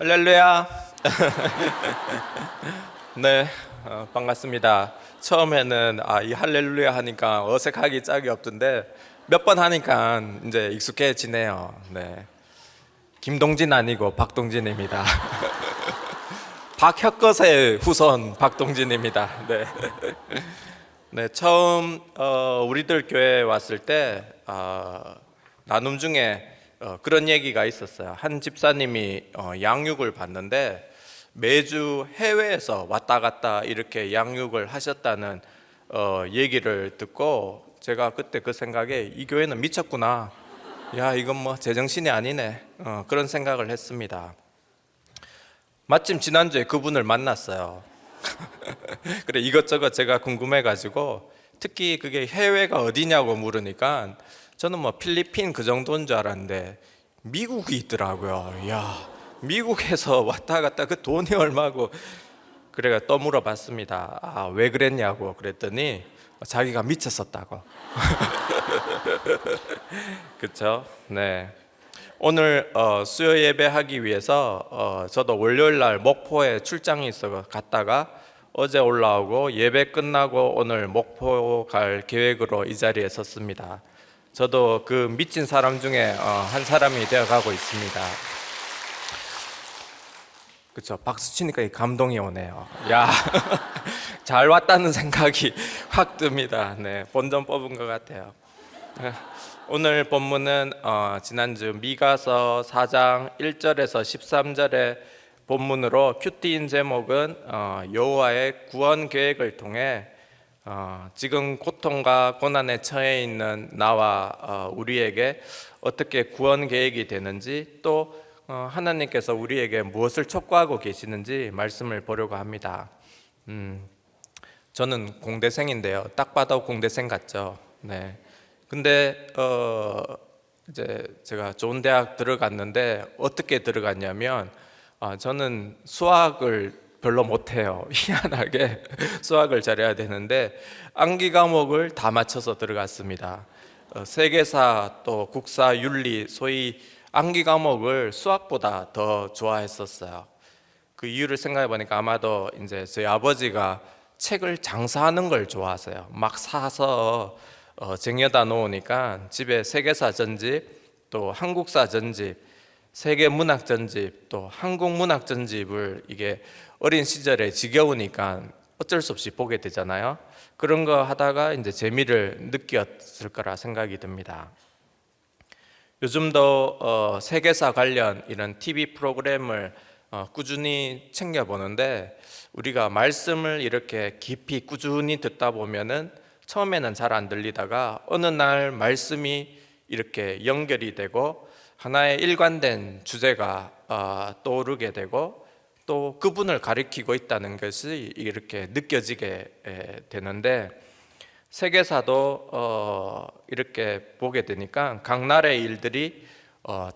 할렐루야. 네, 반갑습니다. 처음에는 이 할렐루야 하니까 어색하기 짝이 없던데 몇 번 하니까 이제 익숙해지네요. 네, 김동진 아니고 박동진입니다. 박혁것의 후손 박동진입니다. 네, 네, 처음 우리들 교회에 왔을 때 나눔 중에 그런 얘기가 있었어요. 한 집사님이 양육을 받는데 매주 해외에서 왔다 갔다 이렇게 양육을 하셨다는 얘기를 듣고 제가 그때 그 생각에 이 교회는 미쳤구나. 야, 이건 뭐 제정신이 아니네. 그런 생각을 했습니다. 마침 지난주에 그분을 만났어요. 그래, 이것저것 제가 궁금해가지고 특히 그게 해외가 어디냐고 물으니까 저는 뭐 필리핀 그 정도인 줄 알았는데 미국이 있더라고요. 야, 미국에서 왔다 갔다 그 돈이 얼마고. 그래가 또 물어봤습니다. 왜 그랬냐고 그랬더니 자기가 미쳤었다고. 그렇죠? 네. 오늘 수요 예배하기 위해서 저도 월요일 날 목포에 출장이 있어 갔다가 어제 올라오고 예배 끝나고 오늘 목포 갈 계획으로 이 자리에 섰습니다. 저도 그 미친 사람 중에 한 사람이 되어가고 있습니다. 그렇죠? 박수 치니까 감동이 오네요. 야, 잘 왔다는 생각이 확 듭니다. 네, 본전 뽑은 것 같아요. 오늘 본문은 지난주 미가서 4장 1절에서 13절의 본문으로 큐티인 제목은 여호와의 구원 계획을 통해 지금 고통과 고난에 처해 있는 나와 우리에게 어떻게 구원 계획이 되는지 또 하나님께서 우리에게 무엇을 촉구하고 계시는지 말씀을 보려고 합니다. 저는 공대생인데요. 딱 봐도 공대생 같죠. 네. 근데 이제 제가 좋은 대학 들어갔는데 어떻게 들어갔냐면 저는 수학을 별로 못해요. 희한하게 수학을 잘해야 되는데 암기 과목을 다 맞춰서 들어갔습니다. 세계사 또 국사 윤리 소위 암기 과목을 수학보다 더 좋아했었어요. 그 이유를 생각해 보니까 아마도 이제 저희 아버지가 책을 장사하는 걸 좋아하세요. 막 사서 쟁여다 놓으니까 집에 세계사 전집, 또 한국사 전집, 세계 문학 전집, 또 한국 문학 전집을 이게 어린 시절에 지겨우니까 어쩔 수 없이 보게 되잖아요. 그런 거 하다가 이제 재미를 느꼈을 거라 생각이 듭니다. 요즘도 세계사 관련 이런 TV 프로그램을 꾸준히 챙겨보는데 우리가 말씀을 이렇게 깊이 꾸준히 듣다 보면은 처음에는 잘 안 들리다가 어느 날 말씀이 이렇게 연결이 되고 하나의 일관된 주제가 떠오르게 되고 또 그분을 가리키고 있다는 것이 이렇게 느껴지게 되는데 세계사도 이렇게 보게 되니까 각 나라의 일들이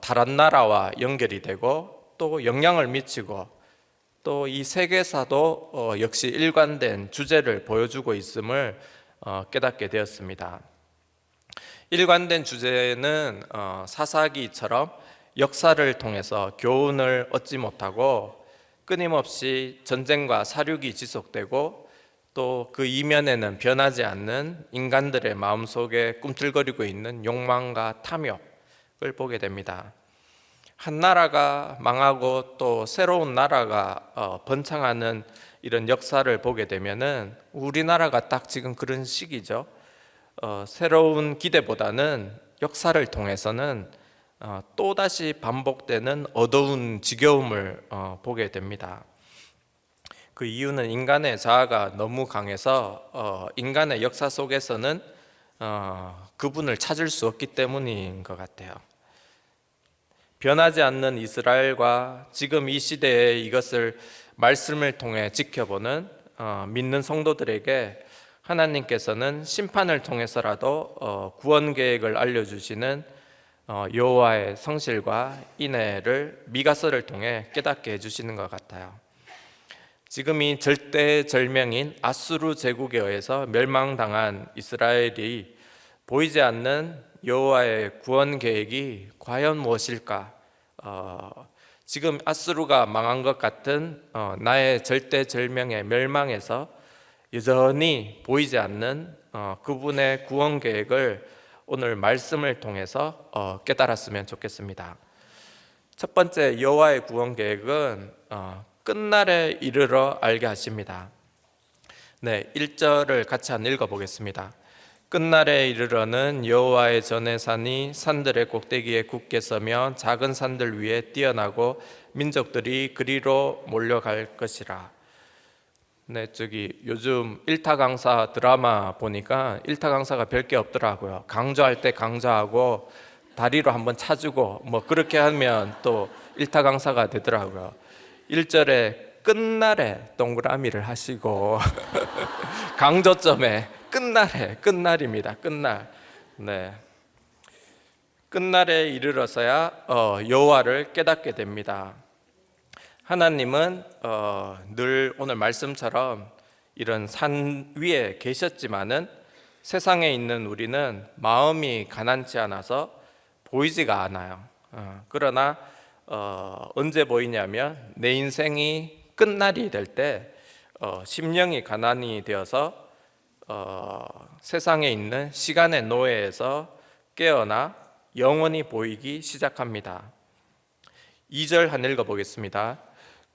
다른 나라와 연결이 되고 또 영향을 미치고 또 이 세계사도 역시 일관된 주제를 보여주고 있음을 깨닫게 되었습니다. 일관된 주제는 사사기처럼 역사를 통해서 교훈을 얻지 못하고 끊임없이 전쟁과 사륙이 지속되고 또 그 이면에는 변하지 않는 인간들의 마음속에 꿈틀거리고 있는 욕망과 탐욕을 보게 됩니다. 한 나라가 망하고 또 새로운 나라가 번창하는 이런 역사를 보게 되면은 우리나라가 딱 지금 그런 시기죠. 새로운 기대보다는 역사를 통해서는 또다시 반복되는 어두운 지겨움을 보게 됩니다. 그 이유는 인간의 자아가 너무 강해서 인간의 역사 속에서는 그분을 찾을 수 없기 때문인 것 같아요. 변하지 않는 이스라엘과 지금 이 시대에 이것을 말씀을 통해 지켜보는 믿는 성도들에게 하나님께서는 심판을 통해서라도 구원 계획을 알려주시는 여호와의 성실과 인애를 미가서를 통해 깨닫게 해주시는 것 같아요. 지금 이 절대절명인 아수르 제국에 의해서 멸망당한 이스라엘이 보이지 않는 여호와의 구원 계획이 과연 무엇일까? 지금 아수르가 망한 것 같은 나의 절대절명의 멸망에서 여전히 보이지 않는 그분의 구원 계획을 오늘 말씀을 통해서 깨달았으면 좋겠습니다. 첫 번째, 여호와의 구원 계획은 끝날에 이르러 알게 하십니다. 네, 1절을 같이 한번 읽어보겠습니다. 끝날에 이르러는 여호와의 전에 산이 산들의 꼭대기에 굳게 서며 작은 산들 위에 뛰어나고 민족들이 그리로 몰려갈 것이라. 네, 요즘 일타 강사 드라마 보니까 일타 강사가 별게 없더라고요. 강조할 때 강조하고 다리로 한번 차주고 뭐 그렇게 하면 또 일타 강사가 되더라고요. 1절에 끝날에 동그라미를 하시고 강조점에 끝날입니다. 끝날. 네. 끝날에 이르러서야 여호와를 깨닫게 됩니다. 하나님은 늘 오늘 말씀처럼 이런 산 위에 계셨지만은 세상에 있는 우리는 마음이 가난치 않아서 보이지가 않아요. 그러나 언제 보이냐면 내 인생이 끝날이 될 때 심령이 가난이 되어서 세상에 있는 시간의 노예에서 깨어나 영원히 보이기 시작합니다. 2절 한 읽어보겠습니다.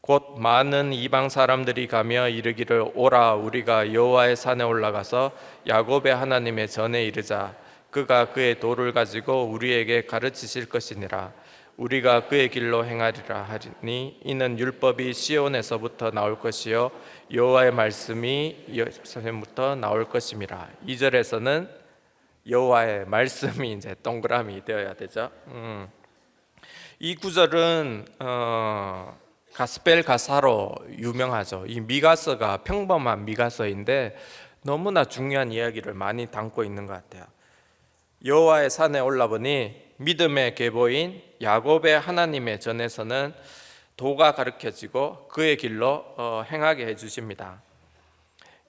곧 많은 이방 사람들이 가며 이르기를 오라 우리가 여호와의 산에 올라가서 야곱의 하나님의 전에 이르자. 그가 그의 도를 가지고 우리에게 가르치실 것이니라. 우리가 그의 길로 행하리라 하리니 이는 율법이 시온에서부터 나올 것이요 여호와의 말씀이 예루살렘부터 나올 것임이라. 2절에서는 여호와의 말씀이 이제 동그라미 되어야 되죠. 이 구절은 가스펠 가사로 유명하죠. 이 미가서가 평범한 미가서인데 너무나 중요한 이야기를 많이 담고 있는 것 같아요. 여호와의 산에 올라보니 믿음의 계보인 야곱의 하나님의 전에서는 도가 가르쳐지고 그의 길로 행하게 해주십니다.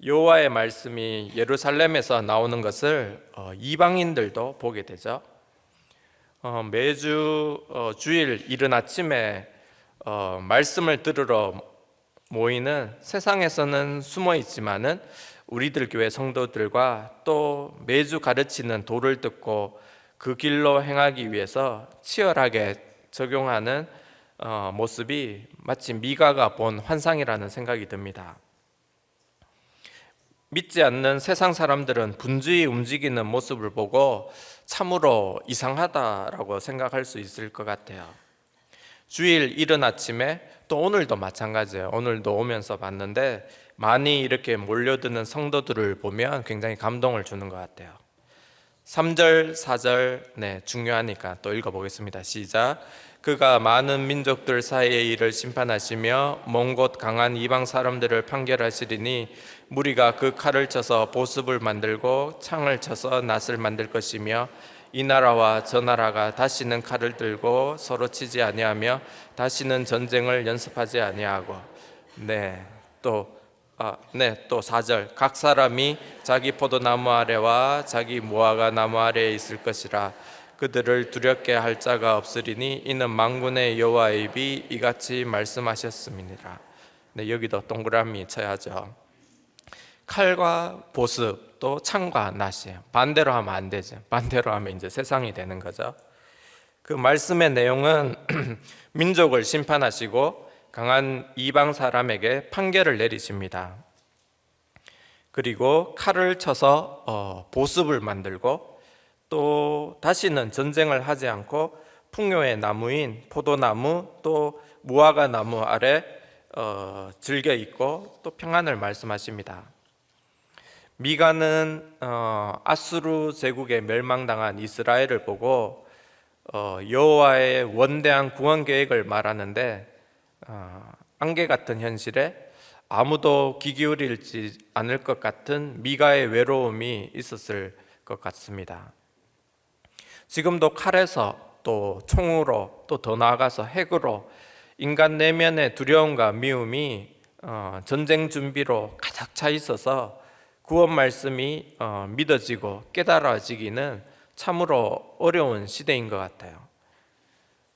여호와의 말씀이 예루살렘에서 나오는 것을 이방인들도 보게 되죠. 매주 주일 이른 아침에 말씀을 들으러 모이는 세상에서는 숨어 있지만은 우리들 교회 성도들과 또 매주 가르치는 도를 듣고 그 길로 행하기 위해서 치열하게 적용하는 모습이 마치 미가가 본 환상이라는 생각이 듭니다. 믿지 않는 세상 사람들은 분주히 움직이는 모습을 보고 참으로 이상하다라고 생각할 수 있을 것 같아요. 주일 이른 아침에 또 오늘도 마찬가지예요. 오늘도 오면서 봤는데 많이 이렇게 몰려드는 성도들을 보면 굉장히 감동을 주는 것 같아요. 3절, 4절 중요하니까 또 읽어보겠습니다. 시작. 그가 많은 민족들 사이의 일을 심판하시며 먼 곳 강한 이방 사람들을 판결하시리니 무리가 그 칼을 쳐서 보습을 만들고 창을 쳐서 낫을 만들 것이며 이 나라와 저 나라가 다시는 칼을 들고 서로 치지 아니하며 다시는 전쟁을 연습하지 아니하고 또 4절. 각 사람이 자기 포도나무 아래와 자기 무화과 나무 아래에 있을 것이라. 그들을 두렵게 할 자가 없으리니 이는 만군의 여호와의 입이 이같이 말씀하셨음이니라. 여기도 동그라미 쳐야죠. 칼과 보습 또 창과 낫이에요. 반대로 하면 안 되죠. 반대로 하면 이제 세상이 되는 거죠. 그 말씀의 내용은 민족을 심판하시고 강한 이방 사람에게 판결을 내리십니다. 그리고 칼을 쳐서 보습을 만들고 또 다시는 전쟁을 하지 않고 풍요의 나무인 포도나무 또 무화과 나무 아래 즐겨 있고 또 평안을 말씀하십니다. 미가는 아수르 제국에 멸망당한 이스라엘을 보고 여호와의 원대한 구원 계획을 말하는데 안개 같은 현실에 아무도 귀 기울이지 않을 것 같은 미가의 외로움이 있었을 것 같습니다. 지금도 칼에서 또 총으로 또 더 나아가서 핵으로 인간 내면의 두려움과 미움이 전쟁 준비로 가득 차 있어서 구원 말씀이 믿어지고 깨달아지기는 참으로 어려운 시대인 것 같아요.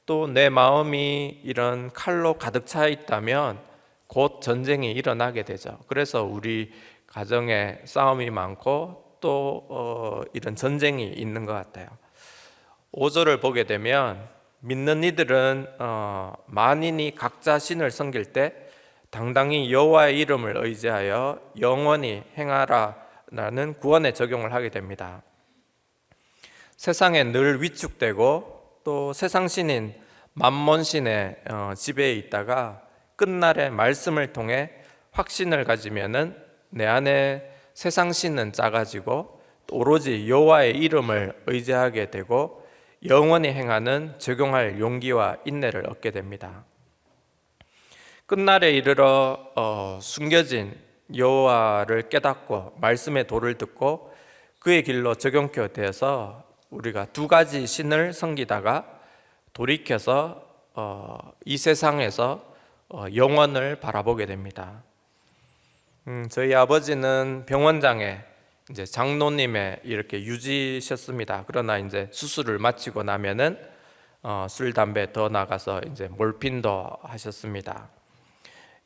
또 내 마음이 이런 칼로 가득 차 있다면 곧 전쟁이 일어나게 되죠. 그래서 우리 가정에 싸움이 많고 또 이런 전쟁이 있는 것 같아요. 5절을 보게 되면 믿는 이들은 만인이 각자 신을 섬길 때 당당히 여호와의 이름을 의지하여 영원히 행하라라는 구원의 적용을 하게 됩니다. 세상에 늘 위축되고 또 세상 신인 만몬 신의 지배에 있다가 끝날에 말씀을 통해 확신을 가지면은 내 안에 세상 신은 작아지고 오로지 여호와의 이름을 의지하게 되고 영원히 행하는 적용할 용기와 인내를 얻게 됩니다. 끝날에 이르러 숨겨진 여호와를 깨닫고 말씀의 도를 듣고 그의 길로 적용케 되어서 우리가 두 가지 신을 섬기다가 돌이켜서 이 세상에서 영원을 바라보게 됩니다. 저희 아버지는 병원장에 이제 장로님에 이렇게 유지셨습니다. 그러나 이제 수술을 마치고 나면은 술, 담배 더 나가서 이제 몰핀도 하셨습니다.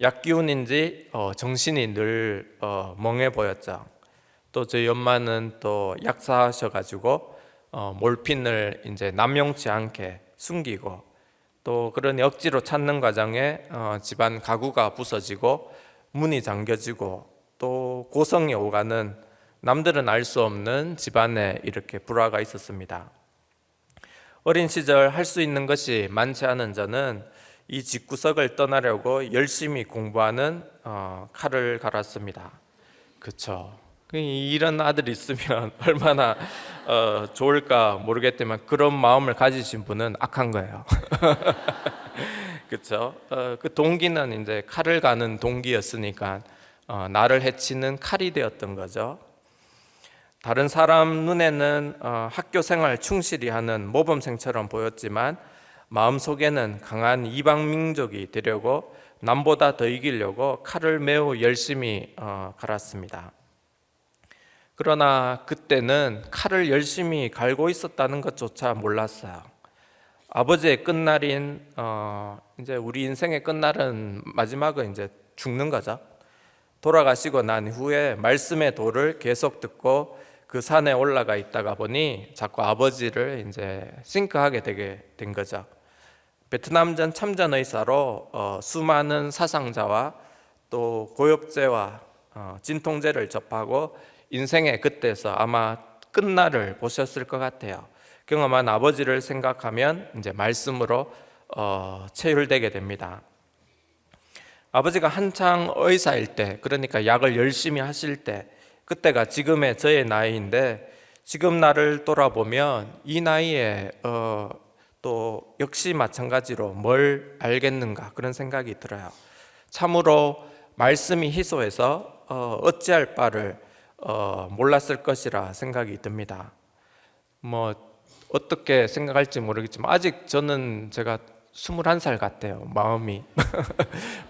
약 기운인지 정신이 늘 멍해 보였죠. 또 저희 엄마는 또 약사하셔가지고 몰핀을 이제 남용치 않게 숨기고 또 그런 억지로 찾는 과정에 집안 가구가 부서지고 문이 잠겨지고 또 고성이 오가는 남들은 알 수 없는 집안에 이렇게 불화가 있었습니다. 어린 시절 할 수 있는 것이 많지 않은 저는 이 집구석을 떠나려고 열심히 공부하는 칼을 갈았습니다. 그렇죠. 이런 아들이 있으면 얼마나 좋을까 모르겠지만 그런 마음을 가지신 분은 악한 거예요. 그렇죠. 그 동기는 이제 칼을 가는 동기였으니까 나를 해치는 칼이 되었던 거죠. 다른 사람 눈에는 학교 생활 충실히 하는 모범생처럼 보였지만 마음속에는 강한 이방 민족이 되려고 남보다 더 이기려고 칼을 매우 열심히 갈았습니다. 그러나 그때는 칼을 열심히 갈고 있었다는 것조차 몰랐어요. 아버지의 끝날인 이제 우리 인생의 끝날은 마지막은 이제 죽는 거죠. 돌아가시고 난 후에 말씀의 도를 계속 듣고 그 산에 올라가 있다가 보니 자꾸 아버지를 이제 싱크하게 되게 된 거죠. 베트남전 참전 의사로 수많은 사상자와 또 고엽제와 진통제를 접하고 인생의 끝에서 아마 끝날을 보셨을 것 같아요. 경험한 아버지를 생각하면 이제 말씀으로 체휼되게 됩니다. 아버지가 한창 의사일 때, 그러니까 약을 열심히 하실 때, 그때가 지금의 저의 나이인데 지금 나를 돌아보면 이 나이에 또 역시 마찬가지로 뭘 알겠는가 그런 생각이 들어요. 참으로 말씀이 희소해서 어찌할 바를 몰랐을 것이라 생각이 듭니다. 뭐 어떻게 생각할지 모르겠지만 아직 저는 제가 21살 같아요. 마음이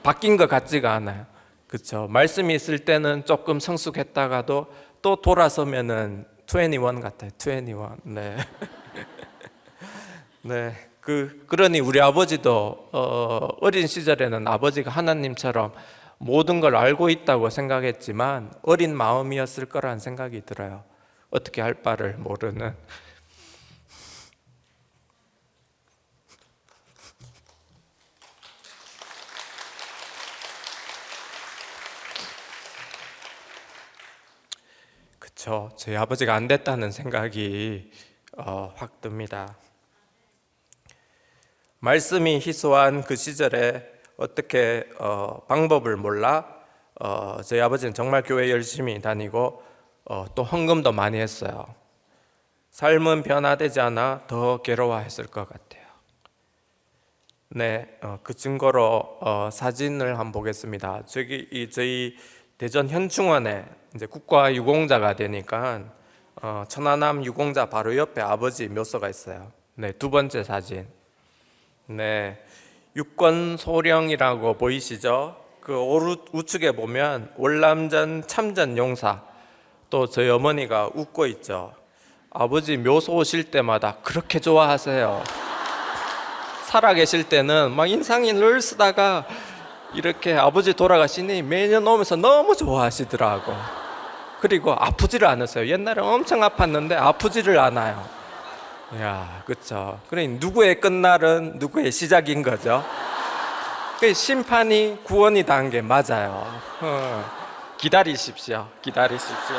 바뀐 것 같지가 않아요. 그렇죠. 말씀이 있을 때는 조금 성숙했다가도 또 돌아서면은 21 같아요. 21. 네. 네. 그러니 우리 아버지도 어린 시절에는 아버지가 하나님처럼 모든 걸 알고 있다고 생각했지만 어린 마음이었을 거라는 생각이 들어요. 어떻게 할 바를 모르는. 그렇죠. 저희 아버지가 안 됐다는 생각이 확 듭니다. 말씀이 희소한 그 시절에 어떻게 방법을 몰라 저희 아버지는 정말 교회 열심히 다니고 또 헌금도 많이 했어요. 삶은 변화되지 않아 더 괴로워했을 것 같아요. 네, 그 증거로 사진을 한번 보겠습니다. 저희 대전 현충원에 이제 국가 유공자가 되니까 천안함 유공자 바로 옆에 아버지 묘소가 있어요. 네, 두 번째 사진. 네, 육권소령이라고 보이시죠? 그 우측에 보면 월남전 참전 용사, 또 저희 어머니가 웃고 있죠. 아버지 묘소 오실 때마다 그렇게 좋아하세요. 살아 계실 때는 막 인상이 늘 쓰다가 이렇게 아버지 돌아가시니 매년 오면서 너무 좋아하시더라고. 그리고 아프지를 않으세요. 옛날에 엄청 아팠는데 아프지를 않아요. 야, 그쵸. 그러니 누구의 끝날은 누구의 시작인 거죠. 그 심판이 구원이 단 게 맞아요. 기다리십시오. 기다리십시오.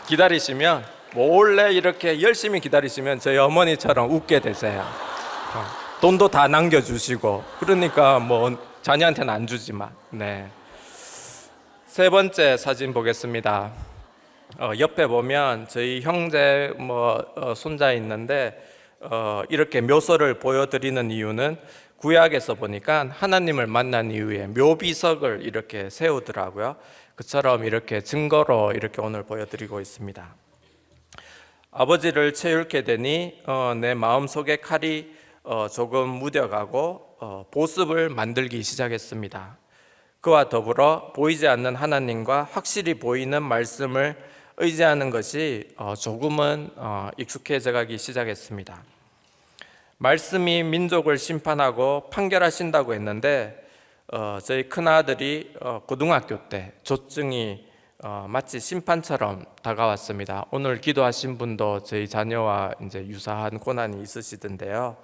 기다리시면 몰래 이렇게 열심히 기다리시면 저희 어머니처럼 웃게 되세요. 돈도 다 남겨주시고, 그러니까 뭐 자녀한테는 안 주지만. 네. 세 번째 사진 보겠습니다. 옆에 보면 저희 형제 손자 있는데 이렇게 묘소를 보여드리는 이유는 구약에서 보니까 하나님을 만난 이후에 묘비석을 이렇게 세우더라고요. 그처럼 이렇게 증거로 이렇게 오늘 보여드리고 있습니다. 아버지를 채울게 되니 내 마음속에 칼이 조금 무뎌가고 보습을 만들기 시작했습니다. 그와 더불어 보이지 않는 하나님과 확실히 보이는 말씀을 의지하는 것이 조금은 익숙해져 가기 시작했습니다. 말씀이 민족을 심판하고 판결하신다고 했는데 저희 큰아들이 고등학교 때 조증이 마치 심판처럼 다가왔습니다. 오늘 기도하신 분도 저희 자녀와 이제 유사한 고난이 있으시던데요.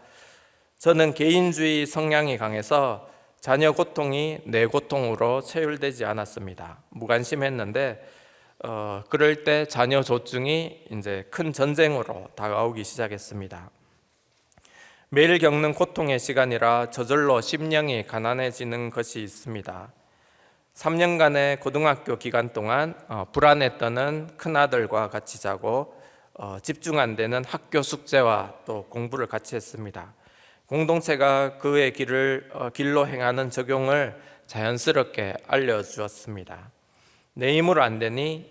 저는 개인주의 성향이 강해서 자녀 고통이 내 고통으로 체휼되지 않았습니다. 무관심했는데 그럴 때 자녀 조증이 이제 큰 전쟁으로 다가오기 시작했습니다. 매일 겪는 고통의 시간이라 저절로 심령이 가난해지는 것이 있습니다. 3년간의 고등학교 기간 동안 불안했던 큰아들과 같이 자고 집중 안 되는 학교 숙제와 또 공부를 같이 했습니다. 공동체가 그의 길로 행하는 적용을 자연스럽게 알려주었습니다. 내 힘으로 안 되니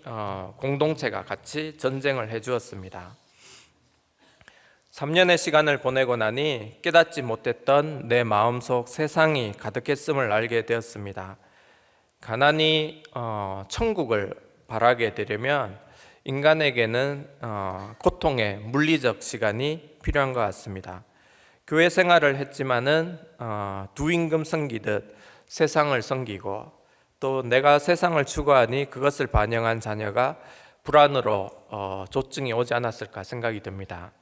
공동체가 같이 전쟁을 해주었습니다. 3년의 시간을 보내고 나니 깨닫지 못했던 내 마음속 세상이 가득했음을 알게 되었습니다. 가난이 천국을 바라게 되려면 인간에게는 고통의 물리적 시간이 필요한 것 같습니다. 교회 생활을 했지만은 두 임금 섬기듯 세상을 섬기고 또 내가 세상을 추구하니 그것을 반영한 자녀가 불안으로 조증이 오지 않았을까 생각이 듭니다.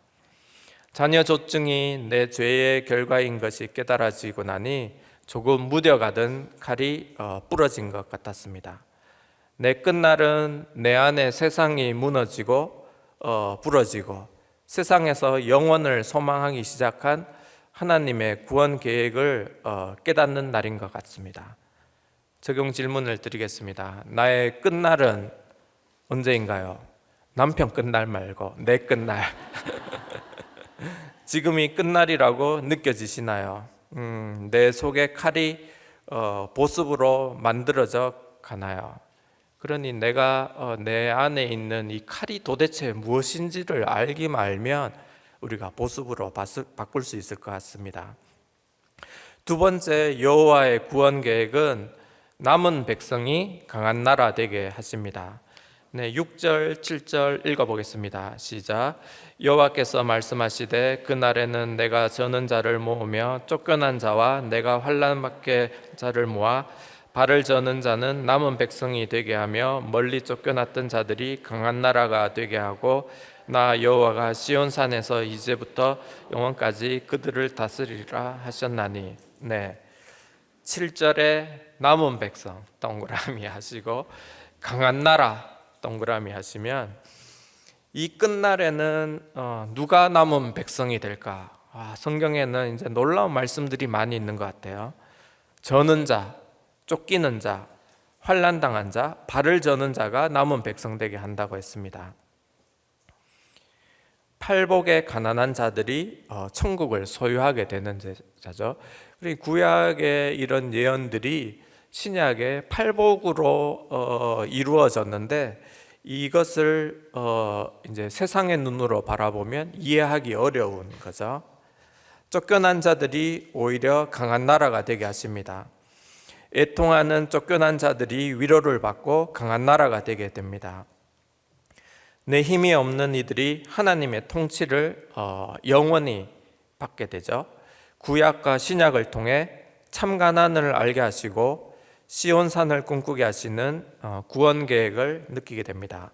자녀 조증이 내 죄의 결과인 것이 깨달아지고 나니 조금 무뎌가던 칼이 부러진 것 같았습니다. 내 끝날은 내 안에 세상이 무너지고 부러지고 세상에서 영원을 소망하기 시작한 하나님의 구원 계획을 깨닫는 날인 것 같습니다. 적용 질문을 드리겠습니다. 나의 끝날은 언제인가요? 남편 끝날 말고 내 끝날. 지금이 끝날이라고 느껴지시나요? 내 속에 칼이 보습으로 만들어져 가나요? 그러니 내가 내 안에 있는 이 칼이 도대체 무엇인지를 알기만 알면 우리가 보습으로 바꿀 수 있을 것 같습니다. 두 번째, 여호와의 구원 계획은 남은 백성이 강한 나라 되게 하십니다. 네, 6절, 7절 읽어보겠습니다. 시작. 여호와께서 말씀하시되 그날에는 내가 저는 자를 모으며 쫓겨난 자와 내가 환난 받게 자를 모아 발을 저는 자는 남은 백성이 되게 하며 멀리 쫓겨났던 자들이 강한 나라가 되게 하고 나 여호와가 시온산에서 이제부터 영원까지 그들을 다스리라 하셨나니. 네, 7절에 남은 백성 동그라미 하시고 강한 나라 동그라미 하시면 이 끝날에는 누가 남은 백성이 될까? 성경에는 이제 놀라운 말씀들이 많이 있는 것 같아요. 저는 자, 쫓기는 자, 환난당한 자, 발을 저는 자가 남은 백성 되게 한다고 했습니다. 팔복의 가난한 자들이 천국을 소유하게 되는 자죠. 그리고 구약의 이런 예언들이 신약의 팔복으로 이루어졌는데 이것을 이제 세상의 눈으로 바라보면 이해하기 어려운 거죠. 쫓겨난 자들이 오히려 강한 나라가 되게 하십니다. 애통하는 쫓겨난 자들이 위로를 받고 강한 나라가 되게 됩니다. 내 힘이 없는 이들이 하나님의 통치를 영원히 받게 되죠. 구약과 신약을 통해 참 가난을 알게 하시고 시온산을 꿈꾸게 하시는 구원 계획을 느끼게 됩니다.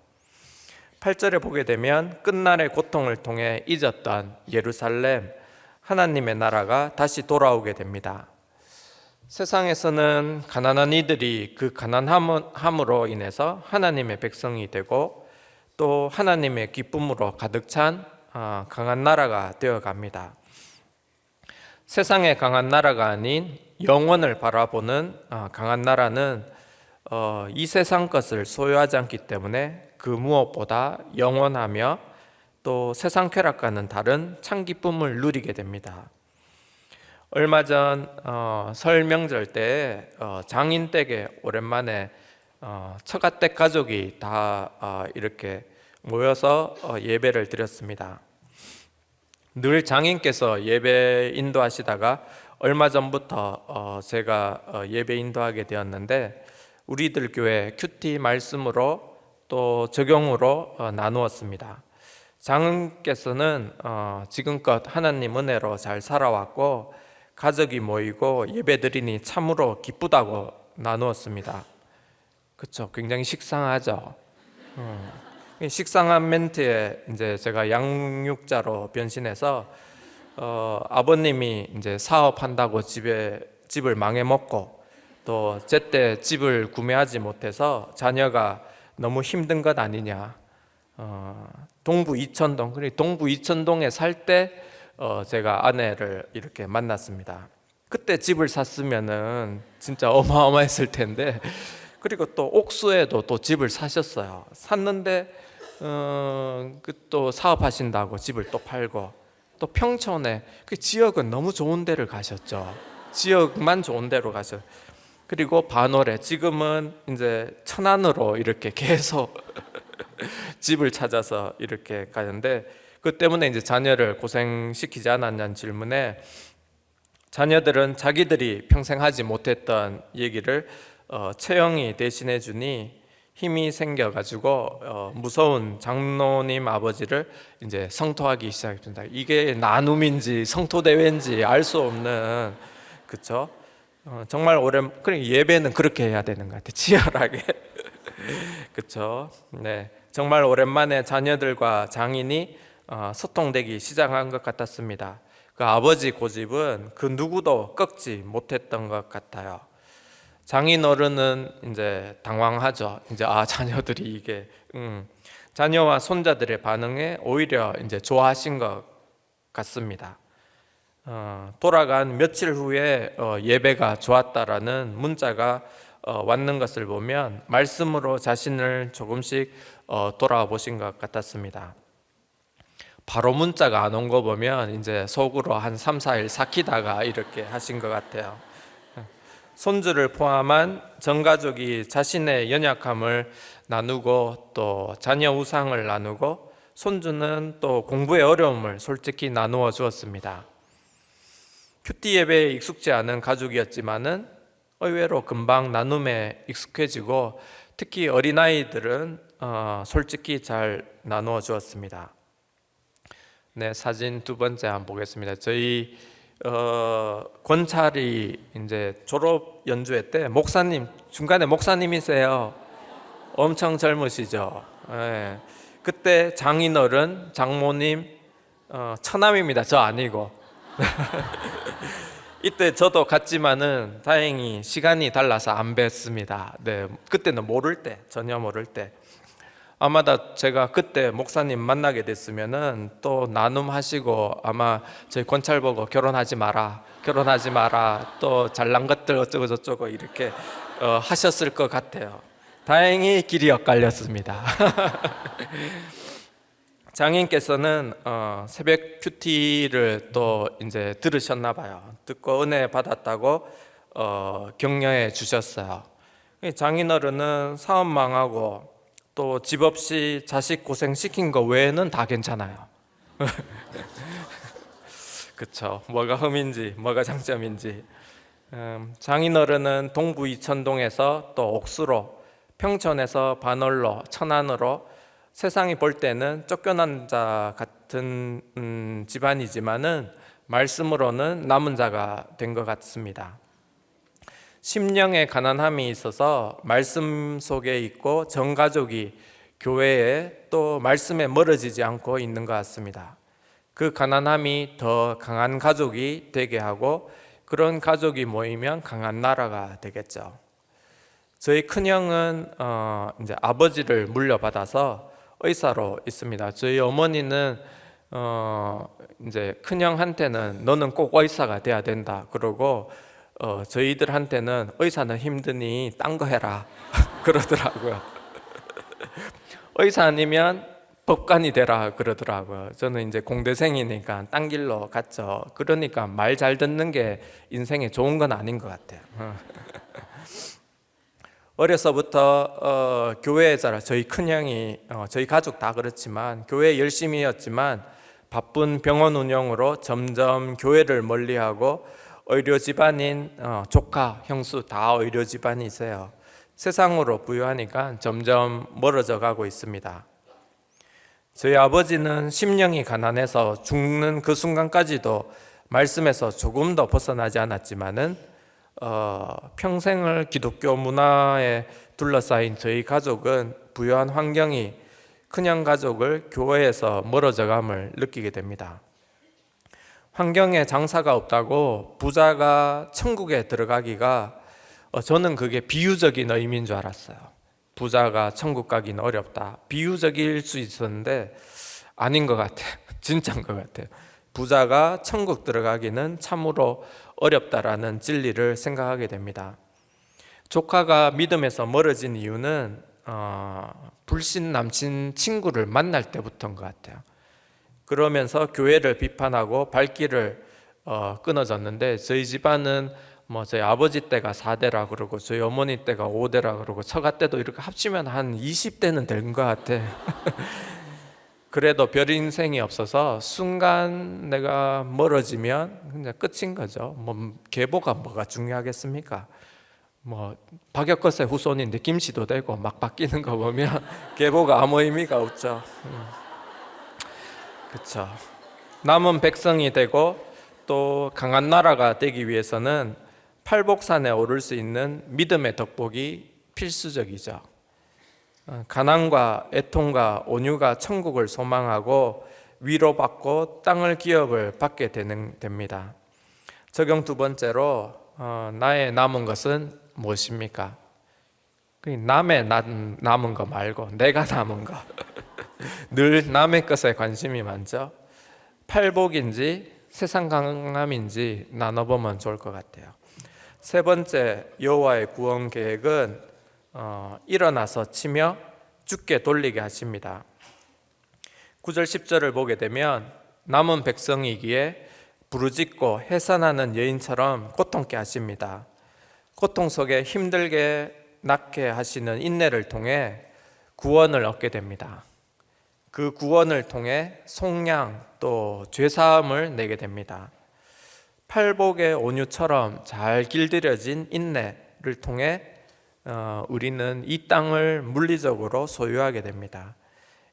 8절에 보게 되면 끝날의 고통을 통해 잊었던 예루살렘, 하나님의 나라가 다시 돌아오게 됩니다. 세상에서는 가난한 이들이 그 가난함으로 인해서 하나님의 백성이 되고 또 하나님의 기쁨으로 가득 찬 강한 나라가 되어갑니다. 세상의 강한 나라가 아닌 영원을 바라보는 강한 나라는 이 세상 것을 소유하지 않기 때문에 그 무엇보다 영원하며 또 세상 쾌락과는 다른 참 기쁨을 누리게 됩니다. 얼마 전 설 명절 때 장인 댁에 오랜만에 처가댁 가족이 다 이렇게 모여서 예배를 드렸습니다. 늘 장인께서 예배 인도하시다가 얼마 전부터 제가 예배 인도하게 되었는데 우리들 교회 큐티 말씀으로 또 적용으로 나누었습니다. 장인께서는 지금껏 하나님 은혜로 잘 살아왔고 가족이 모이고 예배드리니 참으로 기쁘다고 나누었습니다. 그렇죠? 굉장히 식상하죠. 식상한 멘트에 이제 제가 양육자로 변신해서 아버님이 이제 사업한다고 집을 망해 먹고 또 제때 집을 구매하지 못해서 자녀가 너무 힘든 것 아니냐. 동부 이천동, 그리고 동부 이천동에 살 때 제가 아내를 이렇게 만났습니다. 그때 집을 샀으면은 진짜 어마어마했을 텐데, 그리고 또 옥수에도 또 집을 사셨어요. 샀는데 또 사업하신다고 집을 또 팔고, 또 평촌에 그 지역은 너무 좋은 데를 가셨죠. 지역만 좋은 데로 가셨. 그리고 반월에 지금은 이제 천안으로 이렇게 계속 집을 찾아서 이렇게 가는데, 그 때문에 이제 자녀를 고생시키지 않았냐는 질문에 자녀들은 자기들이 평생 하지 못했던 얘기를 채영이 대신해 주니 힘이 생겨가지고 무서운 장로님 아버지를 이제 성토하기 시작했습니다. 이게 나눔인지 성토대회인지 알 수 없는, 그렇죠? 정말 그래 예배는 그렇게 해야 되는 것 같아요. 치열하게. 그렇죠? 네, 정말 오랜만에 자녀들과 장인이 소통되기 시작한 것 같았습니다. 그 아버지 고집은 그 누구도 꺾지 못했던 것 같아요. 장인 어른은 이제 당황하죠. 이제 자녀들이 이게 자녀와 손자들의 반응에 오히려 이제 좋아하신 것 같습니다. 돌아간 며칠 후에 예배가 좋았다라는 문자가 왔는 것을 보면 말씀으로 자신을 조금씩 돌아보신 것 같았습니다. 바로 문자가 안 온 거 보면 이제 속으로 한 3, 4일 삭히다가 이렇게 하신 것 같아요. 손주를 포함한 전 가족이 자신의 연약함을 나누고 또 자녀 우상을 나누고 손주는 또 공부의 어려움을 솔직히 나누어 주었습니다. 큐티 예배에 익숙지 않은 가족이었지만은 의외로 금방 나눔에 익숙해지고 특히 어린아이들은 솔직히 잘 나누어 주었습니다. 네, 사진 두 번째 한번 보겠습니다. 저희 권찰이 이제 졸업 연주회 때 목사님, 중간에 목사님이세요. 엄청 젊으시죠. 네. 그때 장인어른, 장모님, 처남입니다. 저 아니고. 이때 저도 갔지만은 다행히 시간이 달라서 안 뵀습니다. 네, 그때는 전혀 모를 때. 아마도 제가 그때 목사님 만나게 됐으면은 또 나눔하시고 아마 저희 권찰 보고 결혼하지 마라 또 잘난 것들 어쩌고 저쩌고 이렇게 하셨을 것 같아요. 다행히 길이 엇갈렸습니다. 장인께서는 새벽 큐티를 또 이제 들으셨나 봐요. 듣고 은혜 받았다고 격려해 주셨어요. 장인어른은 사업 망하고 또 집 없이 자식 고생시킨 거 외에는 다 괜찮아요. 그쵸? 뭐가 흠인지 뭐가 장점인지. 장인어른은 동부 이천동에서 또 옥수로, 평촌에서 반월로, 천안으로 세상이 볼 때는 쫓겨난 자 같은 집안이지만은 말씀으로는 남은 자가 된 것 같습니다. 심령의 가난함이 있어서 말씀 속에 있고 전 가족이 교회에 또 말씀에 멀어지지 않고 있는 것 같습니다. 그 가난함이 더 강한 가족이 되게 하고 그런 가족이 모이면 강한 나라가 되겠죠. 저희 큰형은 이제 아버지를 물려받아서 의사로 있습니다. 저희 어머니는 이제 큰형한테는 너는 꼭 의사가 돼야 된다 그러고 저희들한테는 의사는 힘드니 딴 거 해라 그러더라고요. 의사 아니면 법관이 되라 그러더라고요. 저는 이제 공대생이니까 딴 길로 갔죠. 그러니까 말 잘 듣는 게 인생에 좋은 건 아닌 것 같아요. 어려서부터 교회에 자라 저희 큰형이 저희 가족 다 그렇지만 교회 열심히였지만 바쁜 병원 운영으로 점점 교회를 멀리하고 의료 집안인 조카, 형수 다 의료 집안이세요. 세상으로 부유하니까 점점 멀어져 가고 있습니다. 저희 아버지는 심령이 가난해서 죽는 그 순간까지도 말씀에서 조금 더 벗어나지 않았지만은 평생을 기독교 문화에 둘러싸인 저희 가족은 부유한 환경이 큰형 가족을 교회에서 멀어져감을 느끼게 됩니다. 환경에 장사가 없다고 부자가 천국에 들어가기가 저는 그게 비유적인 의미인 줄 알았어요. 부자가 천국 가기는 어렵다. 비유적일 수 있었는데 아닌 것 같아요. 진짜인 것 같아요. 부자가 천국 들어가기는 참으로 어렵다라는 진리를 생각하게 됩니다. 조카가 믿음에서 멀어진 이유는 불신 남친 친구를 만날 때부터인 것 같아요. 그러면서 교회를 비판하고 발길을 끊어졌는데 저희 집안은 저희 아버지 때가 4대라 그러고 저희 어머니 때가 5대라 그러고 처가 때도 이렇게 합치면 한 20대는 된 것 같아. 그래도 별 인생이 없어서 순간 내가 멀어지면 그냥 끝인 거죠. 계보가 뭐가 중요하겠습니까? 박혁거세 후손인데 김씨도 되고 막 바뀌는 거 보면 계보가 아무 의미가 없죠. 그렇죠. 남은 백성이 되고 또 강한 나라가 되기 위해서는 팔복산에 오를 수 있는 믿음의 덕복이 필수적이죠. 가난과 애통과 온유가 천국을 소망하고 위로받고 땅을 기업을 받게 됩니다. 적용 두 번째로 나의 남은 것은 무엇입니까? 남의 남은 거 말고 내가 남은 거. 늘 남의 것에 관심이 많죠. 팔복인지 세상 강함인지 나눠보면 좋을 것 같아요. 세 번째 여호와의 구원 계획은 일어나서 치며 주께 돌리게 하십니다. 9절 10절을 보게 되면 남은 백성이기에 부르짖고 해산하는 여인처럼 고통케 하십니다. 고통 속에 힘들게 낫게 하시는 인내를 통해 구원을 얻게 됩니다. 그 구원을 통해 속량 또 죄사함을 내게 됩니다. 팔복의 온유처럼 잘 길들여진 인내를 통해 우리는 이 땅을 물리적으로 소유하게 됩니다.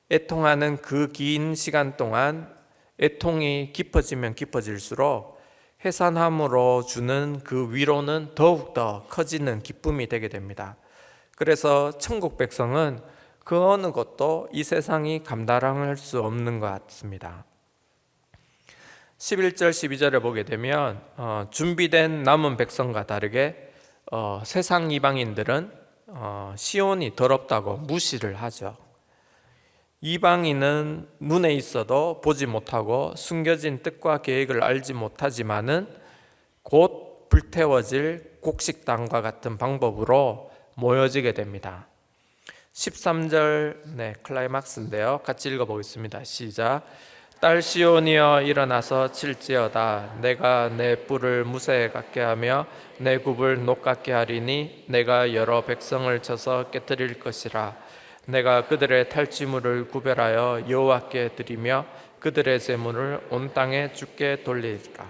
애통하는 그 긴 시간 동안 애통이 깊어지면 깊어질수록 해산함으로 주는 그 위로는 더욱더 커지는 기쁨이 되게 됩니다. 그래서 천국 백성은 그 어느 것도 이 세상이 감당할 수 없는 것 같습니다. 11절 12절을 보게 되면 준비된 남은 백성과 다르게 세상 이방인들은 시온이 더럽다고 무시를 하죠. 이방인은 눈에 있어도 보지 못하고 숨겨진 뜻과 계획을 알지 못하지만은 곧 불태워질 곡식당과 같은 방법으로 모여지게 됩니다. 13절 클라이막스인데요. 같이 읽어보겠습니다. 시작. 딸 시온이여 일어나서 칠지어다. 내가 내 뿔을 무쇠 같게 하며 내 굽을 녹 같게 하리니 내가 여러 백성을 쳐서 깨뜨릴 것이라. 내가 그들의 탈취물을 구별하여 여호와께 드리며 그들의 재물을 온 땅에 주께 돌리리라.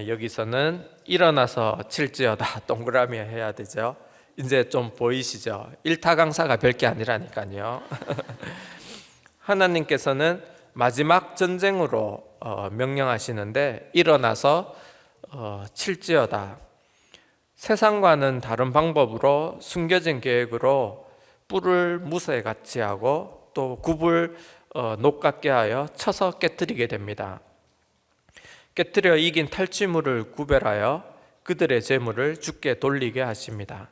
여기서는 일어나서 칠지어다 동그라미 해야 되죠. 이제 좀 보이시죠? 일타 강사가 별게 아니라니까요. 하나님께서는 마지막 전쟁으로 명령하시는데 일어나서 칠지어다. 세상과는 다른 방법으로 숨겨진 계획으로 뿔을 무쇠 같이 하고 또 굽을 녹 같게 하여 쳐서 깨뜨리게 됩니다. 깨뜨려 이긴 탈취물을 구별하여 그들의 재물을 주께 돌리게 하십니다.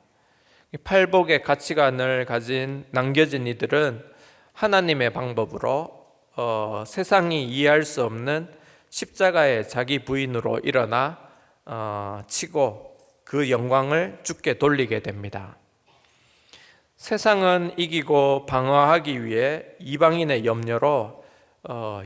팔복의 가치관을 가진 남겨진 이들은 하나님의 방법으로 세상이 이해할 수 없는 십자가의 자기 부인으로 일어나 치고 그 영광을 주께 돌리게 됩니다. 세상은 이기고 방어하기 위해 이방인의 염려로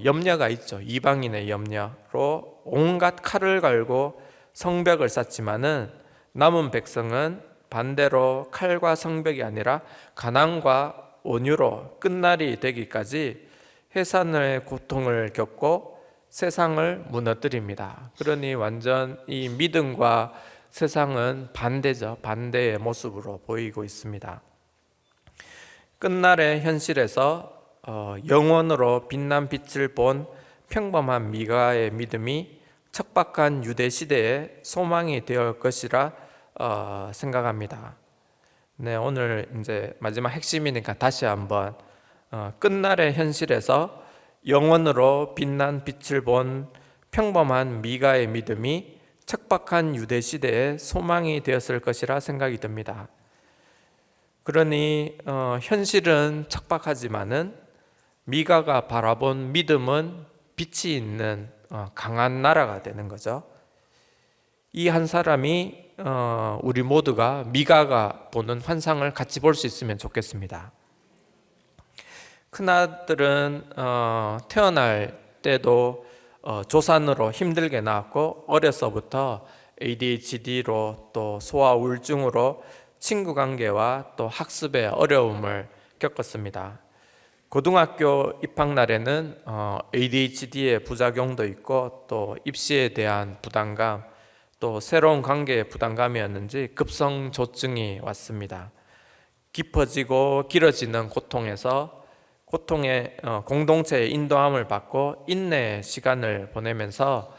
염려가 있죠. 이방인의 염려로 온갖 칼을 갈고 성벽을 쌓지만은 남은 백성은 반대로 칼과 성벽이 아니라 가난과 온유로 끝날이 되기까지 해산의 고통을 겪고 세상을 무너뜨립니다. 그러니 완전 이 믿음과 세상은 반대죠. 반대의 모습으로 보이고 있습니다. 끝날의 현실에서 영원으로 빛난 빛을 본 평범한 미가의 믿음이 척박한 유대 시대의 소망이 되어 것이라 생각합니다. 네, 오늘 이제 마지막 핵심이니까 다시 한번 끝날의 현실에서 영원으로 빛난 빛을 본 평범한 미가의 믿음이 척박한 유대 시대의 소망이 되었을 것이라 생각이 듭니다. 그러니 현실은 척박하지만은 미가가 바라본 믿음은 빛이 있는 강한 나라가 되는 거죠. 이 한 사람이 우리 모두가 미가가 보는 환상을 같이 볼 수 있으면 좋겠습니다. 큰아들은 태어날 때도 조산으로 힘들게 낳았고 어려서부터 ADHD로 또 소아 우울증으로 친구 관계와 또 학습의 어려움을 겪었습니다. 고등학교 입학 날에는 ADHD의 부작용도 있고 또 입시에 대한 부담감, 또 새로운 관계의 부담감이었는지 급성조증이 왔습니다. 깊어지고 길어지는 고통에서 고통의 공동체의 인도함을 받고 인내의 시간을 보내면서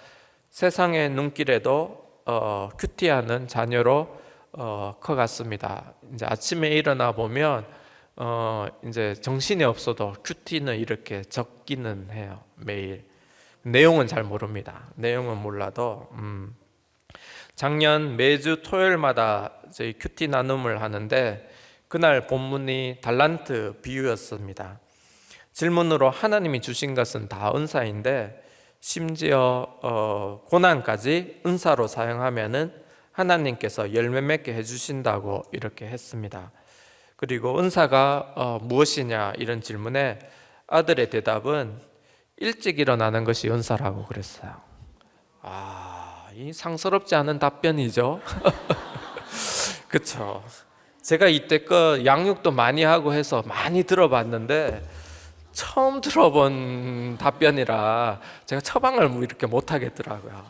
세상의 눈길에도 큐티하는 자녀로 커갔습니다. 이제 아침에 일어나 보면 이제 정신이 없어도 큐티는 이렇게 적기는 해요. 매일 내용은 잘 모릅니다. 내용은 몰라도 작년 매주 토요일마다 저희 큐티 나눔을 하는데 그날 본문이 달란트 비유였습니다. 질문으로 하나님이 주신 것은 다 은사인데 심지어 고난까지 은사로 사용하면은 하나님께서 열매 맺게 해주신다고 이렇게 했습니다. 그리고 은사가 무엇이냐 이런 질문에 아들의 대답은 일찍 일어나는 것이 은사라고 그랬어요. 이 상스럽지 않은 답변이죠. 그렇죠. 제가 이때껏 양육도 많이 하고 해서 많이 들어봤는데 처음 들어본 답변이라 제가 처방을 뭐 이렇게 못 하겠더라고요.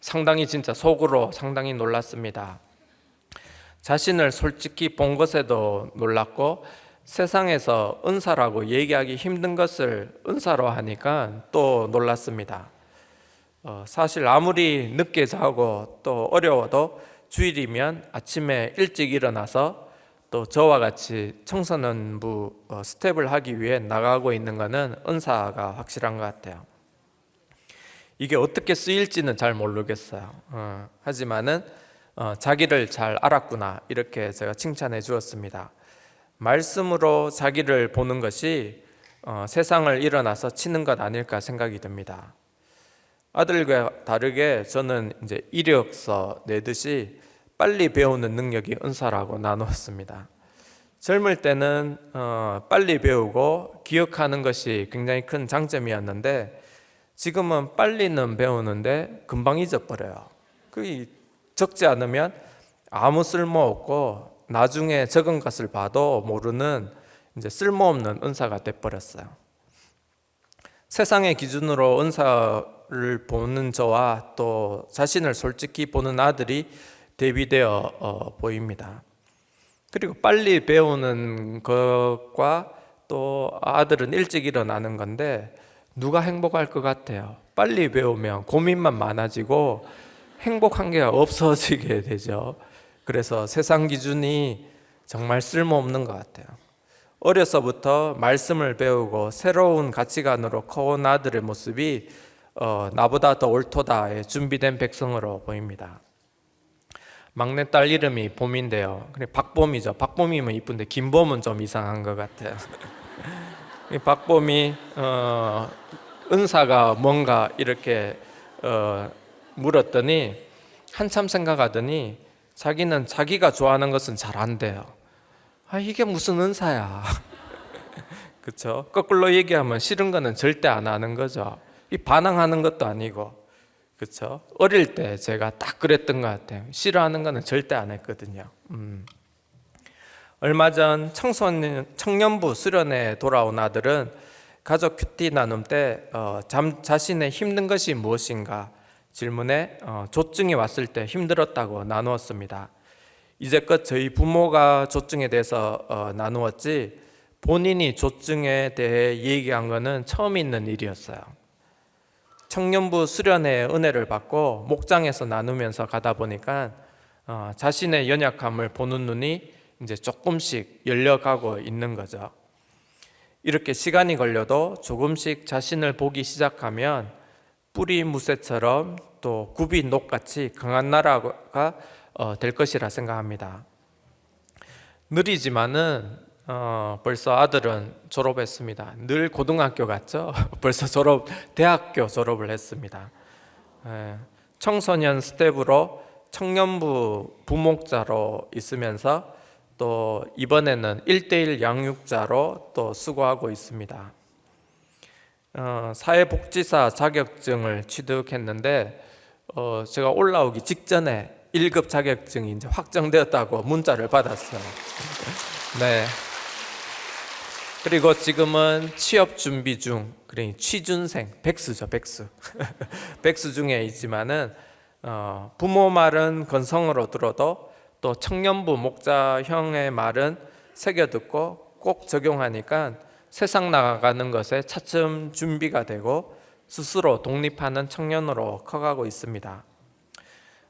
상당히 진짜 속으로 상당히 놀랐습니다. 자신을 솔직히 본 것에도 놀랐고 세상에서 은사라고 얘기하기 힘든 것을 은사로 하니까 또 놀랐습니다. 사실 아무리 늦게 자고 또 어려워도 주일이면 아침에 일찍 일어나서 또 저와 같이 청소년부 스텝을 하기 위해 나가고 있는 것은 은사가 확실한 것 같아요. 이게 어떻게 쓰일지는 잘 모르겠어요. 하지만은 자기를 잘 알았구나 이렇게 제가 칭찬해 주었습니다. 말씀으로 자기를 보는 것이 세상을 일어나서 치는 것 아닐까 생각이 듭니다. 아들과 다르게 저는 이제 이력서 내듯이 빨리 배우는 능력이 은사라고 나누었습니다. 젊을 때는 빨리 배우고 기억하는 것이 굉장히 큰 장점이었는데 지금은 빨리는 배우는데 금방 잊어버려요. 그게 적지 않으면 아무 쓸모없고 나중에 적은 것을 봐도 모르는 이제 쓸모없는 은사가 돼버렸어요. 세상의 기준으로 은사를 보는 저와 또 자신을 솔직히 보는 아들이 대비되어 보입니다. 그리고 빨리 배우는 것과 또 아들은 일찍 일어나는 건데 누가 행복할 것 같아요? 빨리 배우면 고민만 많아지고 행복한 게 없어지게 되죠. 그래서 세상 기준이 정말 쓸모없는 것 같아요. 어려서부터 말씀을 배우고 새로운 가치관으로 커온 아들의 모습이 나보다 더 옳도다에 준비된 백성으로 보입니다. 막내딸 이름이 봄인데요. 그래 박봄이죠. 박봄이면 이쁜데 김봄은 좀 이상한 것 같아요. 이 박봄이 은사가 뭔가 이렇게 물었더니 한참 생각하더니 자기는 자기가 좋아하는 것은 잘 안 돼요. 이게 무슨 은사야. 그렇죠? 거꾸로 얘기하면 싫은 거는 절대 안 하는 거죠. 이 반항하는 것도 아니고. 그렇죠? 어릴 때 제가 딱 그랬던 것 같아요. 싫어하는 거는 절대 안 했거든요. 얼마 전 청년부 수련회에 돌아온 아들은 가족 큐티 나눔 때 자신의 힘든 것이 무엇인가 질문에 조증이 왔을 때 힘들었다고 나누었습니다. 이제껏 저희 부모가 조증에 대해서 나누었지 본인이 조증에 대해 얘기한 것은 처음 있는 일이었어요. 청년부 수련회의 은혜를 받고 목장에서 나누면서 가다 보니까 자신의 연약함을 보는 눈이 이제 조금씩 열려가고 있는 거죠. 이렇게 시간이 걸려도 조금씩 자신을 보기 시작하면 뿌리 무쇠처럼 또 굽이 녹같이 강한 나라가 될 것이라 생각합니다. 느리지만은 벌써 아들은 졸업했습니다. 늘 고등학교 갔죠. 벌써 대학교 졸업을 했습니다. 청소년 스텝으로 청년부 부목자로 있으면서 또 이번에는 1:1 양육자로 또 수고하고 있습니다. 사회복지사 자격증을 취득했는데 제가 올라오기 직전에 1급 자격증이 이제 확정되었다고 문자를 받았어요. 네. 그리고 지금은 취업 준비 중, 그러니 취준생, 백수죠, 백수. 백수 중에 있지만은 부모 말은 건성으로 들어도 또 청년부 목자형의 말은 새겨 듣고 꼭 적용하니까 세상 나가는 것에 차츰 준비가 되고 스스로 독립하는 청년으로 커가고 있습니다.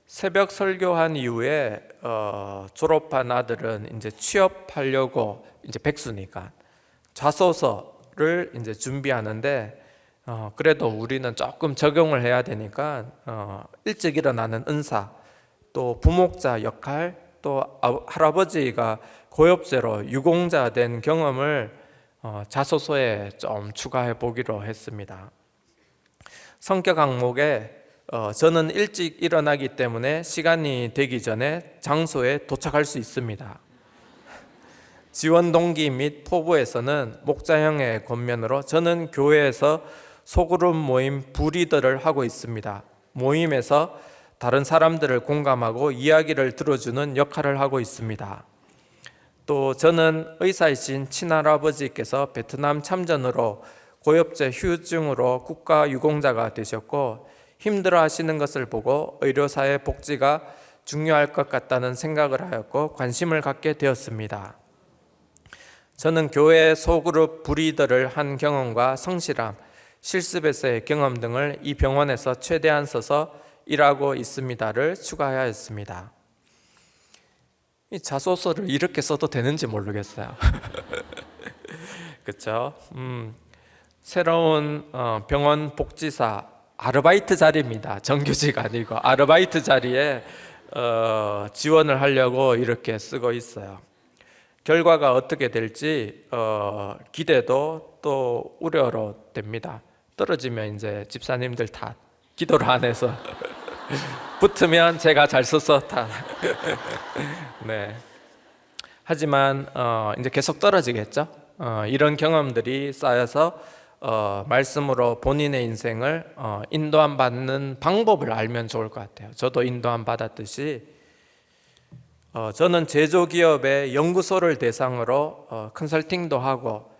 새벽 설교한 이후에 졸업한 아들은 이제 취업하려고 이제 백수니까 자소서를 이제 준비하는데 그래도 우리는 조금 적용을 해야 되니까 일찍 일어나는 은사, 또 부목자 역할, 또 할아버지가 고엽제로 유공자 된 경험을 자소서에 좀 추가해 보기로 했습니다. 성격 항목에 저는 일찍 일어나기 때문에 시간이 되기 전에 장소에 도착할 수 있습니다. 지원 동기 및 포부에서는 목자형의 권면으로 저는 교회에서 소그룹 모임 부리더를 하고 있습니다. 모임에서 다른 사람들을 공감하고 이야기를 들어주는 역할을 하고 있습니다. 또 저는 의사이신 친할아버지께서 베트남 참전으로 고엽제 후유증으로 국가 유공자가 되셨고 힘들어 하시는 것을 보고 의료사회 복지가 중요할 것 같다는 생각을 하였고 관심을 갖게 되었습니다. 저는 교회 소그룹 브리더를 한 경험과 성실함, 실습에서의 경험 등을 이 병원에서 최대한 써서 일하고 있습니다를 추가하였습니다. 이 자소서를 이렇게 써도 되는지 모르겠어요. 그렇죠? 새로운 병원 복지사 아르바이트 자리입니다. 정규직 아니고 아르바이트 자리에 지원을 하려고 이렇게 쓰고 있어요. 결과가 어떻게 될지 기대도 또 우려로 됩니다. 떨어지면 이제 집사님들 탓, 기도를 안 해서 붙으면 제가 잘 써서 탓. 네. 하지만 이제 계속 떨어지겠죠. 이런 경험들이 쌓여서 말씀으로 본인의 인생을 인도함 받는 방법을 알면 좋을 것 같아요. 저도 인도함 받았듯이 저는 제조기업의 연구소를 대상으로 컨설팅도 하고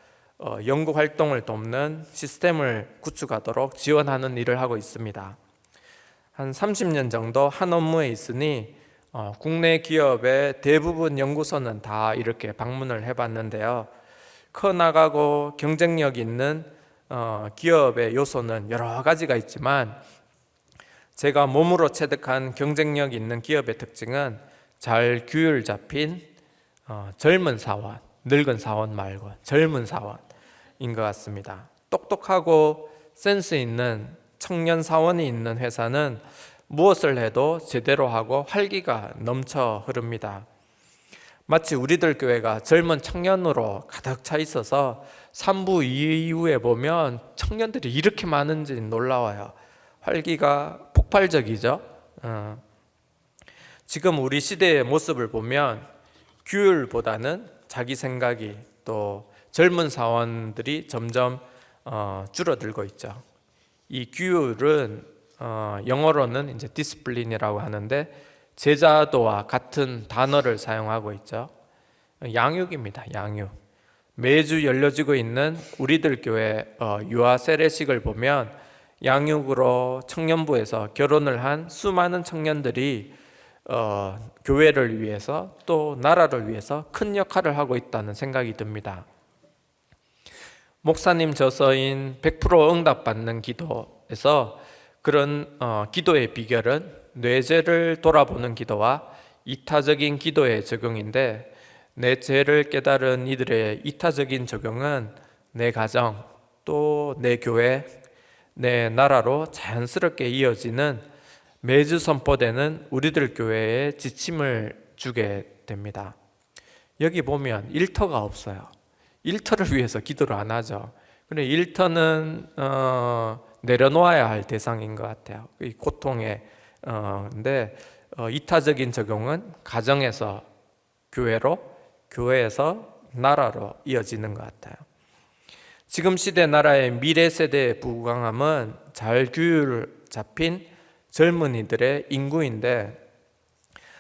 연구 활동을 돕는 시스템을 구축하도록 지원하는 일을 하고 있습니다. 한 30년 정도 한 업무에 있으니 국내 기업의 대부분 연구소는 다 이렇게 방문을 해봤는데요. 커나가고 경쟁력 있는 기업의 요소는 여러 가지가 있지만 제가 몸으로 체득한 경쟁력 있는 기업의 특징은 잘 규율 잡힌 젊은 사원, 늙은 사원 말고 젊은 사원인 것 같습니다. 똑똑하고 센스 있는 청년 사원이 있는 회사는 무엇을 해도 제대로 하고 활기가 넘쳐 흐릅니다. 마치 우리들 교회가 젊은 청년으로 가득 차 있어서 3부 이후에 보면 청년들이 이렇게 많은지 놀라워요. 활기가 폭발적이죠. 지금 우리 시대의 모습을 보면 규율보다는 자기 생각이 또 젊은 사원들이 점점 줄어들고 있죠. 이 규율은 영어로는 이제 디스플린이라고 하는데 제자도와 같은 단어를 사용하고 있죠. 양육입니다. 양육. 매주 열려지고 있는 우리들 교회 유아 세례식을 보면 양육으로 청년부에서 결혼을 한 수많은 청년들이 교회를 위해서 또 나라를 위해서 큰 역할을 하고 있다는 생각이 듭니다. 목사님 저서인 100% 응답받는 기도에서 그런 기도의 비결은 뇌죄를 돌아보는 기도와 이타적인 기도의 적용인데, 내 죄를 깨달은 이들의 이타적인 적용은 내 가정 또 내 교회, 내 나라로 자연스럽게 이어지는 매주 선포되는 우리들 교회에 지침을 주게 됩니다. 여기 보면 일터가 없어요. 일터를 위해서 기도를 안 하죠. 그런데 일터는 내려놓아야 할 대상인 것 같아요. 이 고통에 근데 이타적인 적용은 가정에서 교회로, 교회에서 나라로 이어지는 것 같아요. 지금 시대 나라의 미래 세대의 부강함은 잘 규율 잡힌 젊은이들의 인구인데,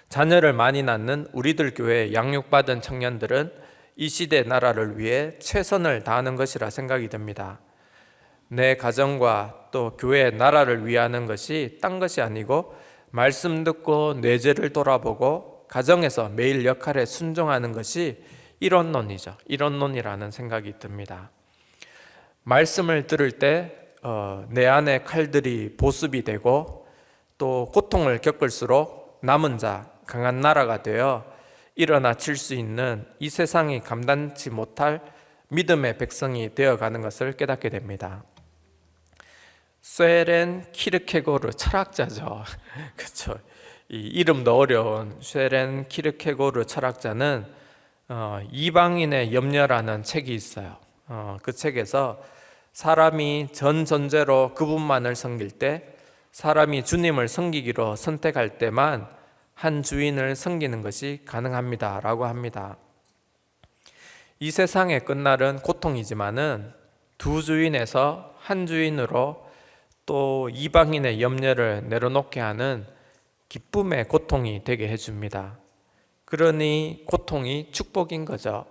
자녀를 많이 낳는 우리들 교회 양육받은 청년들은 이 시대 나라를 위해 최선을 다하는 것이라 생각이 듭니다. 내 가정과 또 교회 나라를 위하는 것이 딴 것이 아니고 말씀 듣고 뇌죄를 돌아보고 가정에서 매일 역할에 순종하는 것이 일원론이죠. 일원론이라는 생각이 듭니다. 말씀을 들을 때 내 안에 칼들이 보습이 되고 또 고통을 겪을수록 남은 자, 강한 나라가 되어 일어나 칠 수 있는 이 세상이 감당치 못할 믿음의 백성이 되어가는 것을 깨닫게 됩니다. 쇠렌 키르케고르 철학자죠. 그렇죠. 이 이름도 어려운 쇠렌 키르케고르 철학자는 이방인의 염려라는 책이 있어요. 그 책에서 사람이 전전제로 그분만을 섬길 때, 사람이 주님을 섬기기로 선택할 때만 한 주인을 섬기는 것이 가능합니다 라고 합니다. 이 세상의 끝날은 고통이지만은 두 주인에서 한 주인으로 또 이방인의 염려를 내려놓게 하는 기쁨의 고통이 되게 해줍니다. 그러니 고통이 축복인 거죠.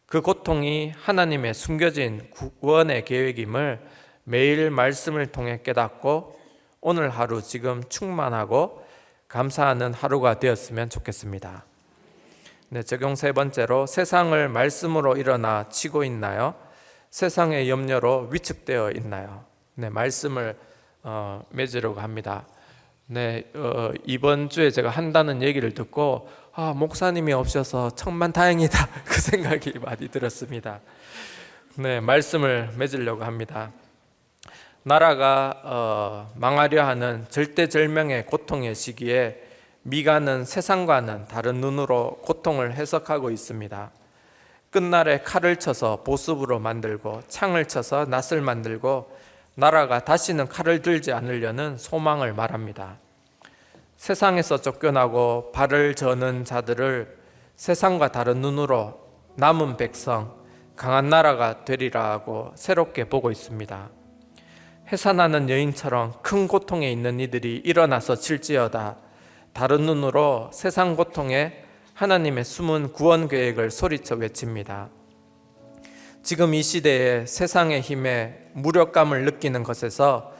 그 고통이 하나님의 숨겨진 구원의 계획임을 매일 말씀을 통해 깨닫고 오늘 하루 지금 충만하고 감사하는 하루가 되었으면 좋겠습니다. 네, 적용 세 번째로, 세상을 말씀으로 일어나 치고 있나요? 세상의 염려로 위축되어 있나요? 네, 말씀을 맺으려고 합니다. 네, 이번 주에 제가 한다는 얘기를 듣고 목사님이 없어서 천만 다행이다 그 생각이 많이 들었습니다. 네, 말씀을 맺으려고 합니다. 나라가 망하려 하는 절대절명의 고통의 시기에 미가는 세상과는 다른 눈으로 고통을 해석하고 있습니다. 끝날에 칼을 쳐서 보습으로 만들고 창을 쳐서 낫을 만들고 나라가 다시는 칼을 들지 않으려는 소망을 말합니다. 세상에서 쫓겨나고 발을 저는 자들을 세상과 다른 눈으로 남은 백성, 강한 나라가 되리라고 새롭게 보고 있습니다. 해산하는 여인처럼 큰 고통에 있는 이들이 일어나서 칠지어다 다른 눈으로 세상 고통에 하나님의 숨은 구원 계획을 소리쳐 외칩니다. 지금 이 시대에 세상의 힘에 무력감을 느끼는 것에서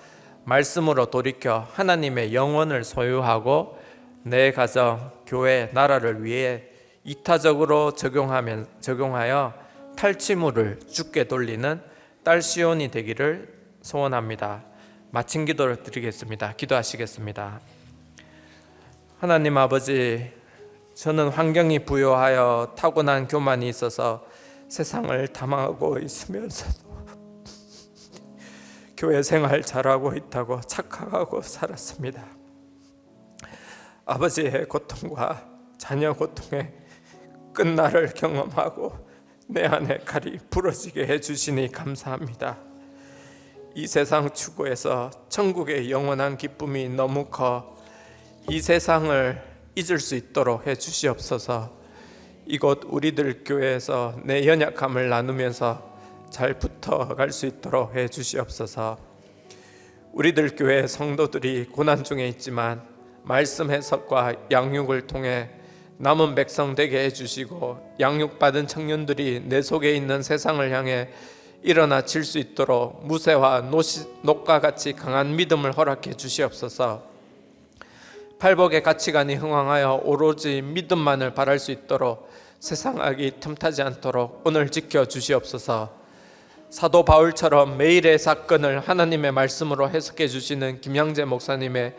말씀으로 돌이켜 하나님의 영혼을 소유하고 내 가정, 교회, 나라를 위해 이타적으로 적용하여 탈취물을 주께 돌리는 딸 시온이 되기를 소원합니다. 마친 기도를 드리겠습니다. 기도하시겠습니다. 하나님 아버지, 저는 환경이 부여하여 타고난 교만이 있어서 세상을 탐하고 있으면서도 교회 생활 잘하고 있다고 착각하고 살았습니다. 아버지의 고통과 자녀 고통의 끝날을 경험하고 내 안에 칼이 부러지게 해주시니 감사합니다. 이 세상 추구에서 천국의 영원한 기쁨이 너무 커 이 세상을 잊을 수 있도록 해주시옵소서. 이곳 우리들 교회에서 내 연약함을 나누면서 잘 붙어갈 수 있도록 해주시옵소서. 우리들 교회 성도들이 고난 중에 있지만 말씀 해석과 양육을 통해 남은 백성 되게 해주시고 양육받은 청년들이 내 속에 있는 세상을 향해 일어나 칠 수 있도록 무쇠와 녹과 같이 강한 믿음을 허락해 주시옵소서. 팔복의 가치관이 흥황하여 오로지 믿음만을 바랄 수 있도록 세상 악이 틈타지 않도록 오늘 지켜 주시옵소서. 사도 바울처럼 매일의 사건을 하나님의 말씀으로 해석해 주시는 김양재 목사님의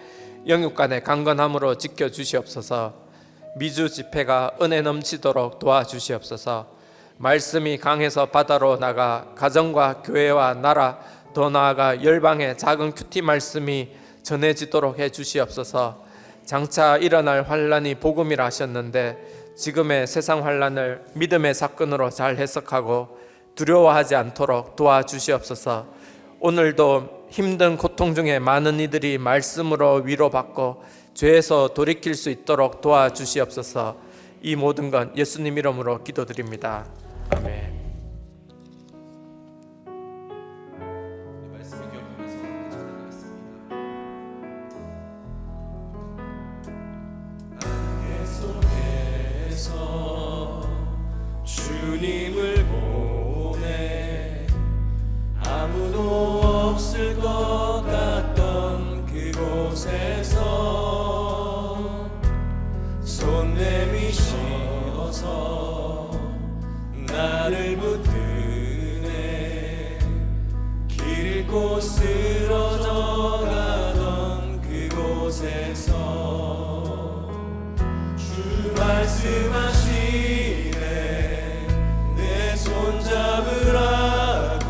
영육간의 강건함으로 지켜 주시옵소서. 미주 집회가 은혜 넘치도록 도와주시옵소서. 말씀이 강해서 바다로 나가 가정과 교회와 나라, 더 나아가 열방의 작은 큐티 말씀이 전해지도록 해주시옵소서. 장차 일어날 환란이 복음이라 하셨는데 지금의 세상 환란을 믿음의 사건으로 잘 해석하고 두려워하지 않도록 도와주시옵소서. 오늘도 힘든 고통 중에 많은 이들이 말씀으로 위로받고 죄에서 돌이킬 수 있도록 도와주시옵소서. 이 모든 건 예수님 이름으로 기도드립니다. 아멘. 말씀을 기억하면서 찬양하겠습니다. 안개 속에서 주님을 보내 아무도 없을 것 같던 그곳에서 손 내미셔서 나를 붙드네 길 잃고 쓰러져 가던 그곳에서 주 말씀하시네 내 손 잡으라고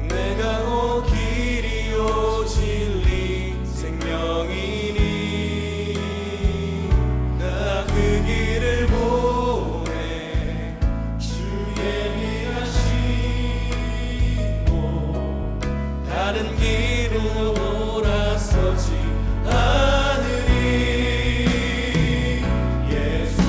내가 곧 길이요 진리 생명이니 나 그 길을 보내 주 예비하시고 다른 길로 돌아서지 않으리 예수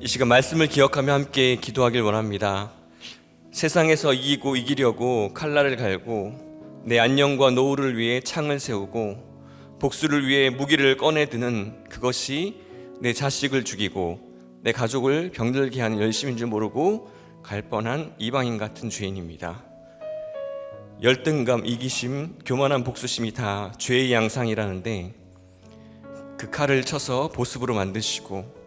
이 시간 말씀을 기억하며 함께 기도하길 원합니다. 세상에서 이기고 이기려고 칼날을 갈고 내 안녕과 노후를 위해 창을 세우고 복수를 위해 무기를 꺼내 드는 그것이 내 자식을 죽이고 내 가족을 병들게 하는 열심인 줄 모르고 갈 뻔한 이방인 같은 죄인입니다. 열등감, 이기심, 교만한 복수심이 다 죄의 양상이라는데 그 칼을 쳐서 보습으로 만드시고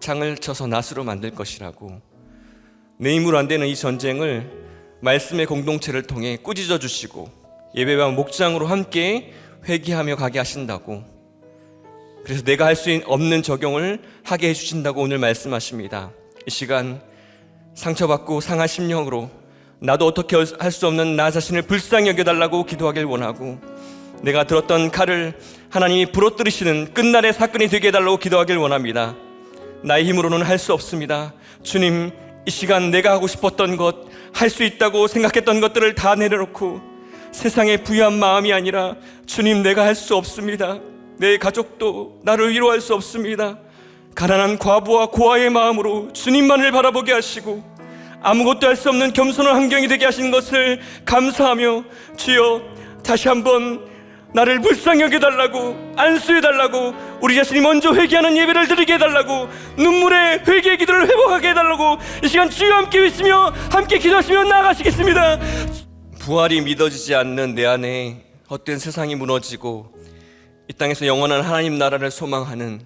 창을 쳐서 낫으로 만들 것이라고 내 힘으로 안 되는 이 전쟁을 말씀의 공동체를 통해 꾸짖어 주시고 예배와 목장으로 함께 회개하며 가게 하신다고, 그래서 내가 할 수 없는 적용을 하게 해주신다고 오늘 말씀하십니다. 이 시간 상처받고 상한 심령으로 나도 어떻게 할 수 없는 나 자신을 불쌍히 여겨달라고 기도하길 원하고, 내가 들었던 칼을 하나님이 부러뜨리시는 끝날의 사건이 되게 해달라고 기도하길 원합니다. 나의 힘으로는 할 수 없습니다. 주님, 이 시간 내가 하고 싶었던 것, 할 수 있다고 생각했던 것들을 다 내려놓고 세상에 부유한 마음이 아니라 주님, 내가 할 수 없습니다. 내 가족도 나를 위로할 수 없습니다. 가난한 과부와 고아의 마음으로 주님만을 바라보게 하시고 아무것도 할 수 없는 겸손한 환경이 되게 하신 것을 감사하며, 주여 다시 한번 나를 불쌍히 여겨달라고, 안수해달라고, 우리 자신이 먼저 회개하는 예배를 드리게 해달라고, 눈물의 회개의 기도를 회복하게 해달라고 이 시간 주여 함께 있으며 함께 기도하시며 나아가시겠습니다. 부활이 믿어지지 않는 내 안에 헛된 세상이 무너지고 이 땅에서 영원한 하나님 나라를 소망하는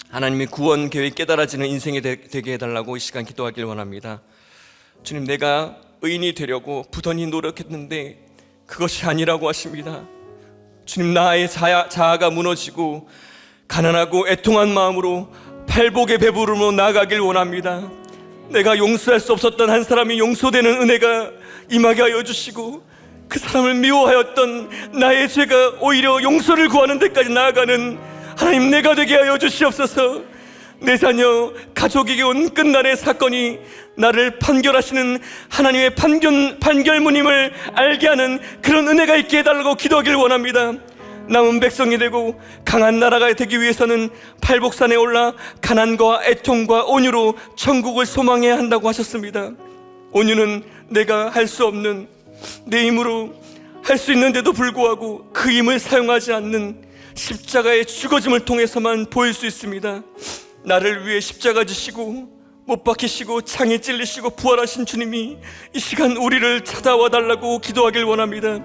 하나님의 구원 계획이 깨달아지는 인생이 되게 해달라고 이 시간 기도하길 원합니다. 주님, 내가 의인이 되려고 부단히 노력했는데 그것이 아니라고 하십니다. 주님, 나의 자아가 무너지고 가난하고 애통한 마음으로 팔복의 배부름으로 나아가길 원합니다. 내가 용서할 수 없었던 한 사람이 용서되는 은혜가 임하게 하여 주시고, 그 사람을 미워하였던 나의 죄가 오히려 용서를 구하는 데까지 나아가는 하나님 내가 되게 하여 주시옵소서. 내 자녀, 가족에게 온 끝날의 사건이 나를 판결하시는 하나님의 판결문임을 알게 하는 그런 은혜가 있게 해달라고 기도하길 원합니다. 남은 백성이 되고 강한 나라가 되기 위해서는 팔복산에 올라 가난과 애통과 온유로 천국을 소망해야 한다고 하셨습니다. 온유는 내가 할 수 없는, 내 힘으로 할 수 있는데도 불구하고 그 힘을 사용하지 않는 십자가의 죽어짐을 통해서만 보일 수 있습니다. 나를 위해 십자가 지시고 못 박히시고 창에 찔리시고 부활하신 주님이 이 시간 우리를 찾아와 달라고 기도하길 원합니다.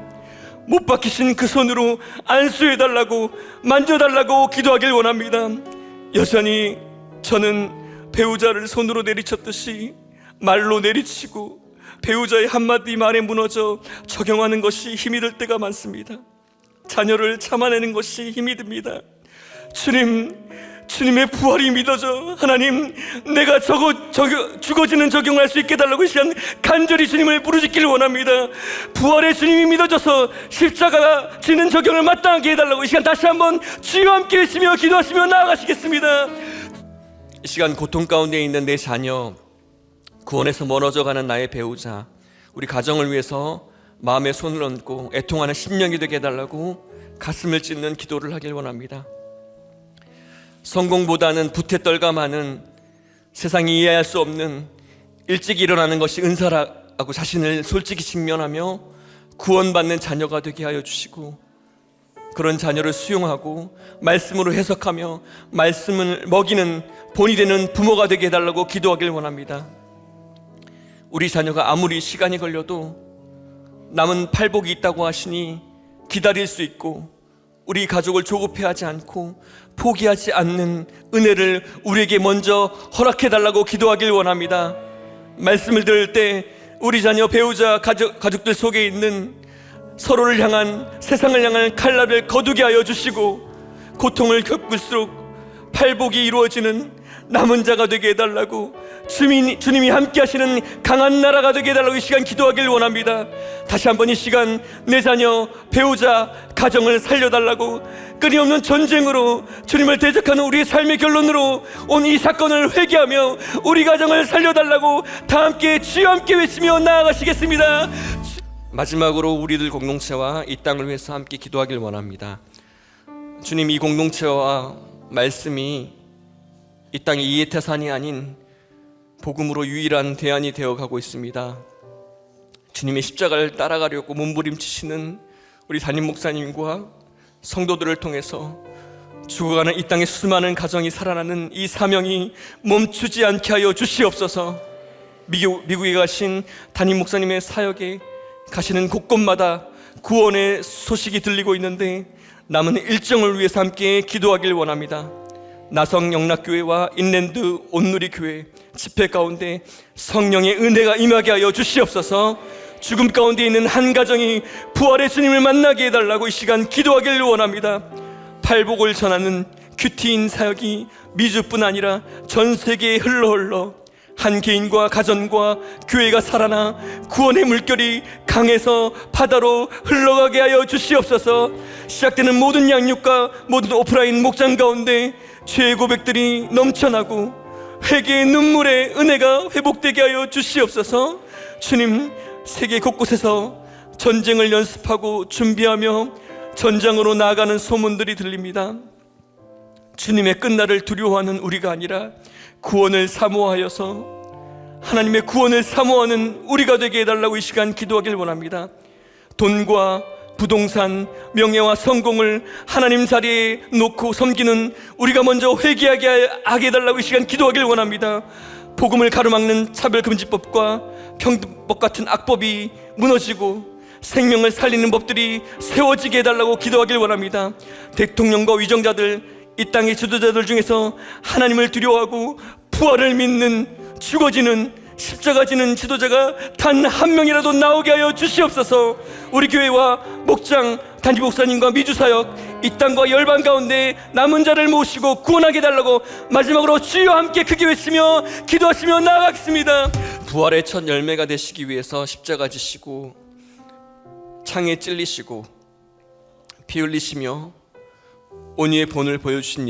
못 박히신 그 손으로 안수해달라고, 만져달라고 기도하길 원합니다. 여전히 저는 배우자를 손으로 내리쳤듯이 말로 내리치고 배우자의 한마디 말에 무너져 적용하는 것이 힘이 들 때가 많습니다. 자녀를 참아내는 것이 힘이 듭니다. 주님의 부활이 믿어져 하나님, 내가 죽어지는 적용할 수 있게 해달라고 이 시간 간절히 주님을 부르짖기를 원합니다. 부활의 주님이 믿어져서 십자가가 지는 적용을 마땅하게 해달라고 이 시간 다시 한번 주여 함께 있으며 기도하시며 나아가시겠습니다. 이 시간 고통 가운데 있는 내 자녀, 구원에서 멀어져가는 나의 배우자, 우리 가정을 위해서 마음에 손을 얹고 애통하는 심령이 되게 해달라고 가슴을 찢는 기도를 하길 원합니다. 성공보다는 부태떨감하는, 세상이 이해할 수 없는 일찍 일어나는 것이 은사라고 자신을 솔직히 직면하며 구원받는 자녀가 되게 하여 주시고, 그런 자녀를 수용하고 말씀으로 해석하며 말씀을 먹이는 본이 되는 부모가 되게 해달라고 기도하길 원합니다. 우리 자녀가 아무리 시간이 걸려도 남은 팔복이 있다고 하시니 기다릴 수 있고, 우리 가족을 조급해하지 않고 포기하지 않는 은혜를 우리에게 먼저 허락해달라고 기도하길 원합니다. 말씀을 들을 때 우리 자녀, 배우자, 가족들 속에 있는 서로를 향한, 세상을 향한 칼날을 거두게 하여 주시고, 고통을 겪을수록 팔복이 이루어지는 남은 자가 되게 해달라고, 주님이 함께 하시는 강한 나라가 되게 해달라고 이 시간 기도하길 원합니다. 다시 한번 이 시간 내 자녀, 배우자, 가정을 살려달라고, 끊임없는 전쟁으로 주님을 대적하는 우리의 삶의 결론으로 온 이 사건을 회개하며 우리 가정을 살려달라고 다 함께 주여 함께 외치며 나아가시겠습니다. 마지막으로 우리들 공동체와 이 땅을 위해서 함께 기도하길 원합니다. 주님, 이 공동체와 말씀이 이 땅의 이해타산이 아닌 복음으로 유일한 대안이 되어가고 있습니다. 주님의 십자가를 따라가려고 몸부림치시는 우리 담임 목사님과 성도들을 통해서 죽어가는 이 땅의 수많은 가정이 살아나는 이 사명이 멈추지 않게 하여 주시옵소서. 미국에 가신 담임 목사님의 사역에 가시는 곳곳마다 구원의 소식이 들리고 있는데 남은 일정을 위해서 함께 기도하길 원합니다. 나성 영락교회와 인랜드 온누리교회 집회 가운데 성령의 은혜가 임하게 하여 주시옵소서. 죽음 가운데 있는 한 가정이 부활의 주님을 만나게 해달라고 이 시간 기도하길 원합니다. 팔복을 전하는 큐티인 사역이 미주뿐 아니라 전 세계에 흘러 한 개인과 가정과 교회가 살아나 구원의 물결이 강에서 바다로 흘러가게 하여 주시옵소서. 시작되는 모든 양육과 모든 오프라인 목장 가운데 죄의 고백들이 넘쳐나고 회개의 눈물의 은혜가 회복되게 하여 주시옵소서. 주님, 세계 곳곳에서 전쟁을 연습하고 준비하며 전장으로 나아가는 소문들이 들립니다. 주님의 끝날을 두려워하는 우리가 아니라 구원을 사모하여서 하나님의 구원을 사모하는 우리가 되게 해달라고 이 시간 기도하길 원합니다. 돈과 부동산, 명예와 성공을 하나님 자리에 놓고 섬기는 우리가 먼저 회개하게 하게 해달라고 이 시간 기도하길 원합니다. 복음을 가로막는 차별금지법과 평등법 같은 악법이 무너지고 생명을 살리는 법들이 세워지게 해달라고 기도하길 원합니다. 대통령과 위정자들, 이 땅의 지도자들 중에서 하나님을 두려워하고 부활을 믿는 죽어지는 십자가 지는 지도자가 단 한 명이라도 나오게 하여 주시옵소서. 우리 교회와 목장, 단지 목사님과 미주사역, 이 땅과 열방 가운데 남은 자를 모시고 구원하게 해달라고 마지막으로 주여 함께 크게 외치며 기도하시며 나아가겠습니다. 부활의 첫 열매가 되시기 위해서 십자가 지시고 창에 찔리시고 피 흘리시며 온유의 본을 보여주신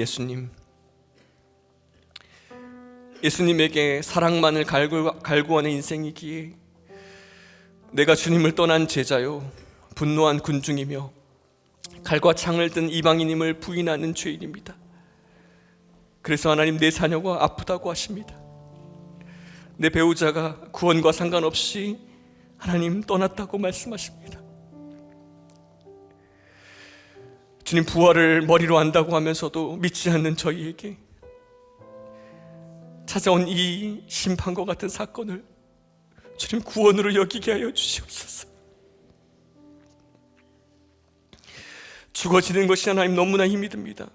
예수님에게 사랑만을 갈구하는 인생이기에 내가 주님을 떠난 제자요 분노한 군중이며 칼과 창을 든 이방인임을 부인하는 죄인입니다. 그래서 하나님, 내 자녀가 아프다고 하십니다. 내 배우자가 구원과 상관없이 하나님 떠났다고 말씀하십니다. 주님, 부활을 머리로 안다고 하면서도 믿지 않는 저희에게 찾아온 이 심판과 같은 사건을 주님 구원으로 여기게 하여 주시옵소서. 죽어지는 것이 하나님 너무나 힘이 듭니다.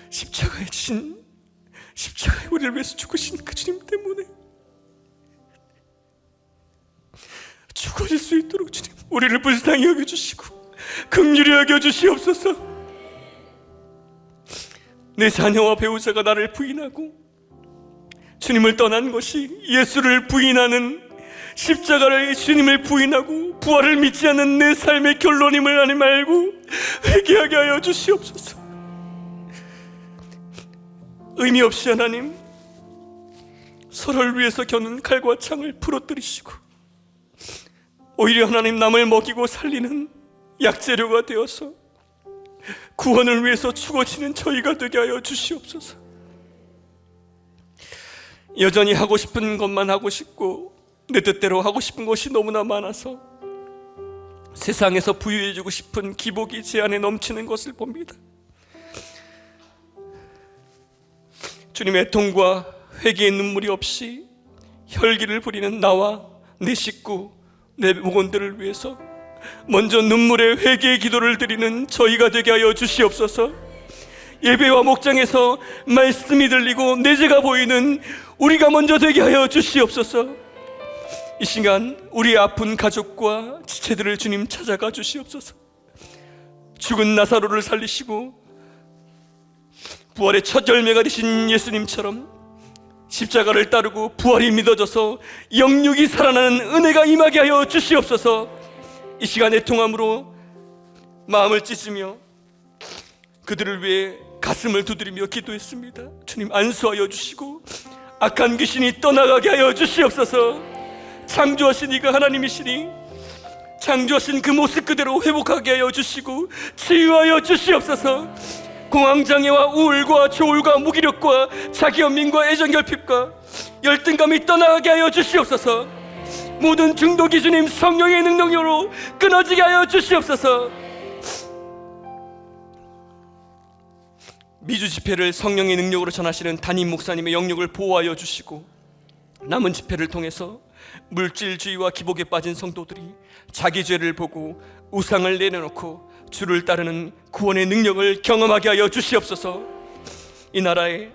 십자가에 우리를 위해서 죽으신 그 주님 때문에 죽어질 수 있도록 주님 우리를 불쌍히 여겨주시고 긍휼히 여겨주시옵소서. 내 자녀와 배우자가 나를 부인하고 주님을 떠난 것이 예수를 부인하는, 십자가를 주님을 부인하고 부활을 믿지 않는 내 삶의 결론임을 하나님 알고 회개하게 하여 주시옵소서. 의미 없이 하나님 서로를 위해서 겨눈 칼과 창을 부러뜨리시고 오히려 하나님 남을 먹이고 살리는 약재료가 되어서 구원을 위해서 죽어지는 저희가 되게 하여 주시옵소서. 여전히 하고 싶은 것만 하고 싶고 내 뜻대로 하고 싶은 것이 너무나 많아서 세상에서 부유해지고 싶은 기복이 제 안에 넘치는 것을 봅니다. 주님의 애통과 회개의 눈물이 없이 혈기를 부리는 나와 내 식구, 내 목원들을 위해서 먼저 눈물의 회개의 기도를 드리는 저희가 되게 하여 주시옵소서. 예배와 목장에서 말씀이 들리고 내재가 보이는 우리가 먼저 되게 하여 주시옵소서. 이 시간 우리 아픈 가족과 지체들을 주님 찾아가 주시옵소서. 죽은 나사로를 살리시고 부활의 첫 열매가 되신 예수님처럼 십자가를 따르고 부활이 믿어져서 영육이 살아나는 은혜가 임하게 하여 주시옵소서. 이 시간의 통함으로 마음을 찢으며 그들을 위해 가슴을 두드리며 기도했습니다. 주님, 안수하여 주시고 악한 귀신이 떠나가게 하여 주시옵소서. 창조하신 이가 하나님이시니 창조하신 그 모습 그대로 회복하게 하여 주시고 치유하여 주시옵소서. 공황장애와 우울과 조울과 무기력과 자기연민과 애정결핍과 열등감이 떠나가게 하여 주시옵소서. 모든 중독이 주님 성령의 능력으로 끊어지게 하여 주시옵소서. 미주 집회를 성령의 능력으로 전하시는 담임 목사님의 영역을 보호하여 주시고, 남은 집회를 통해서 물질주의와 기복에 빠진 성도들이 자기 죄를 보고 우상을 내려놓고 주를 따르는 구원의 능력을 경험하게 하여 주시옵소서. 이 나라에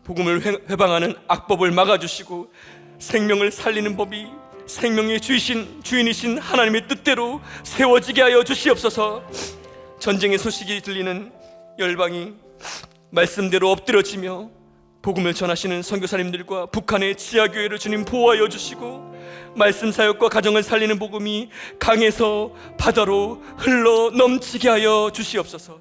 복음을 회방하는 악법을 막아주시고 생명을 살리는 법이 생명의 주인이신 하나님의 뜻대로 세워지게 하여 주시옵소서. 전쟁의 소식이 들리는 열방이 말씀대로 엎드려지며 복음을 전하시는 선교사님들과 북한의 지하교회를 주님 보호하여 주시고, 말씀 사역과 가정을 살리는 복음이 강에서 바다로 흘러 넘치게 하여 주시옵소서.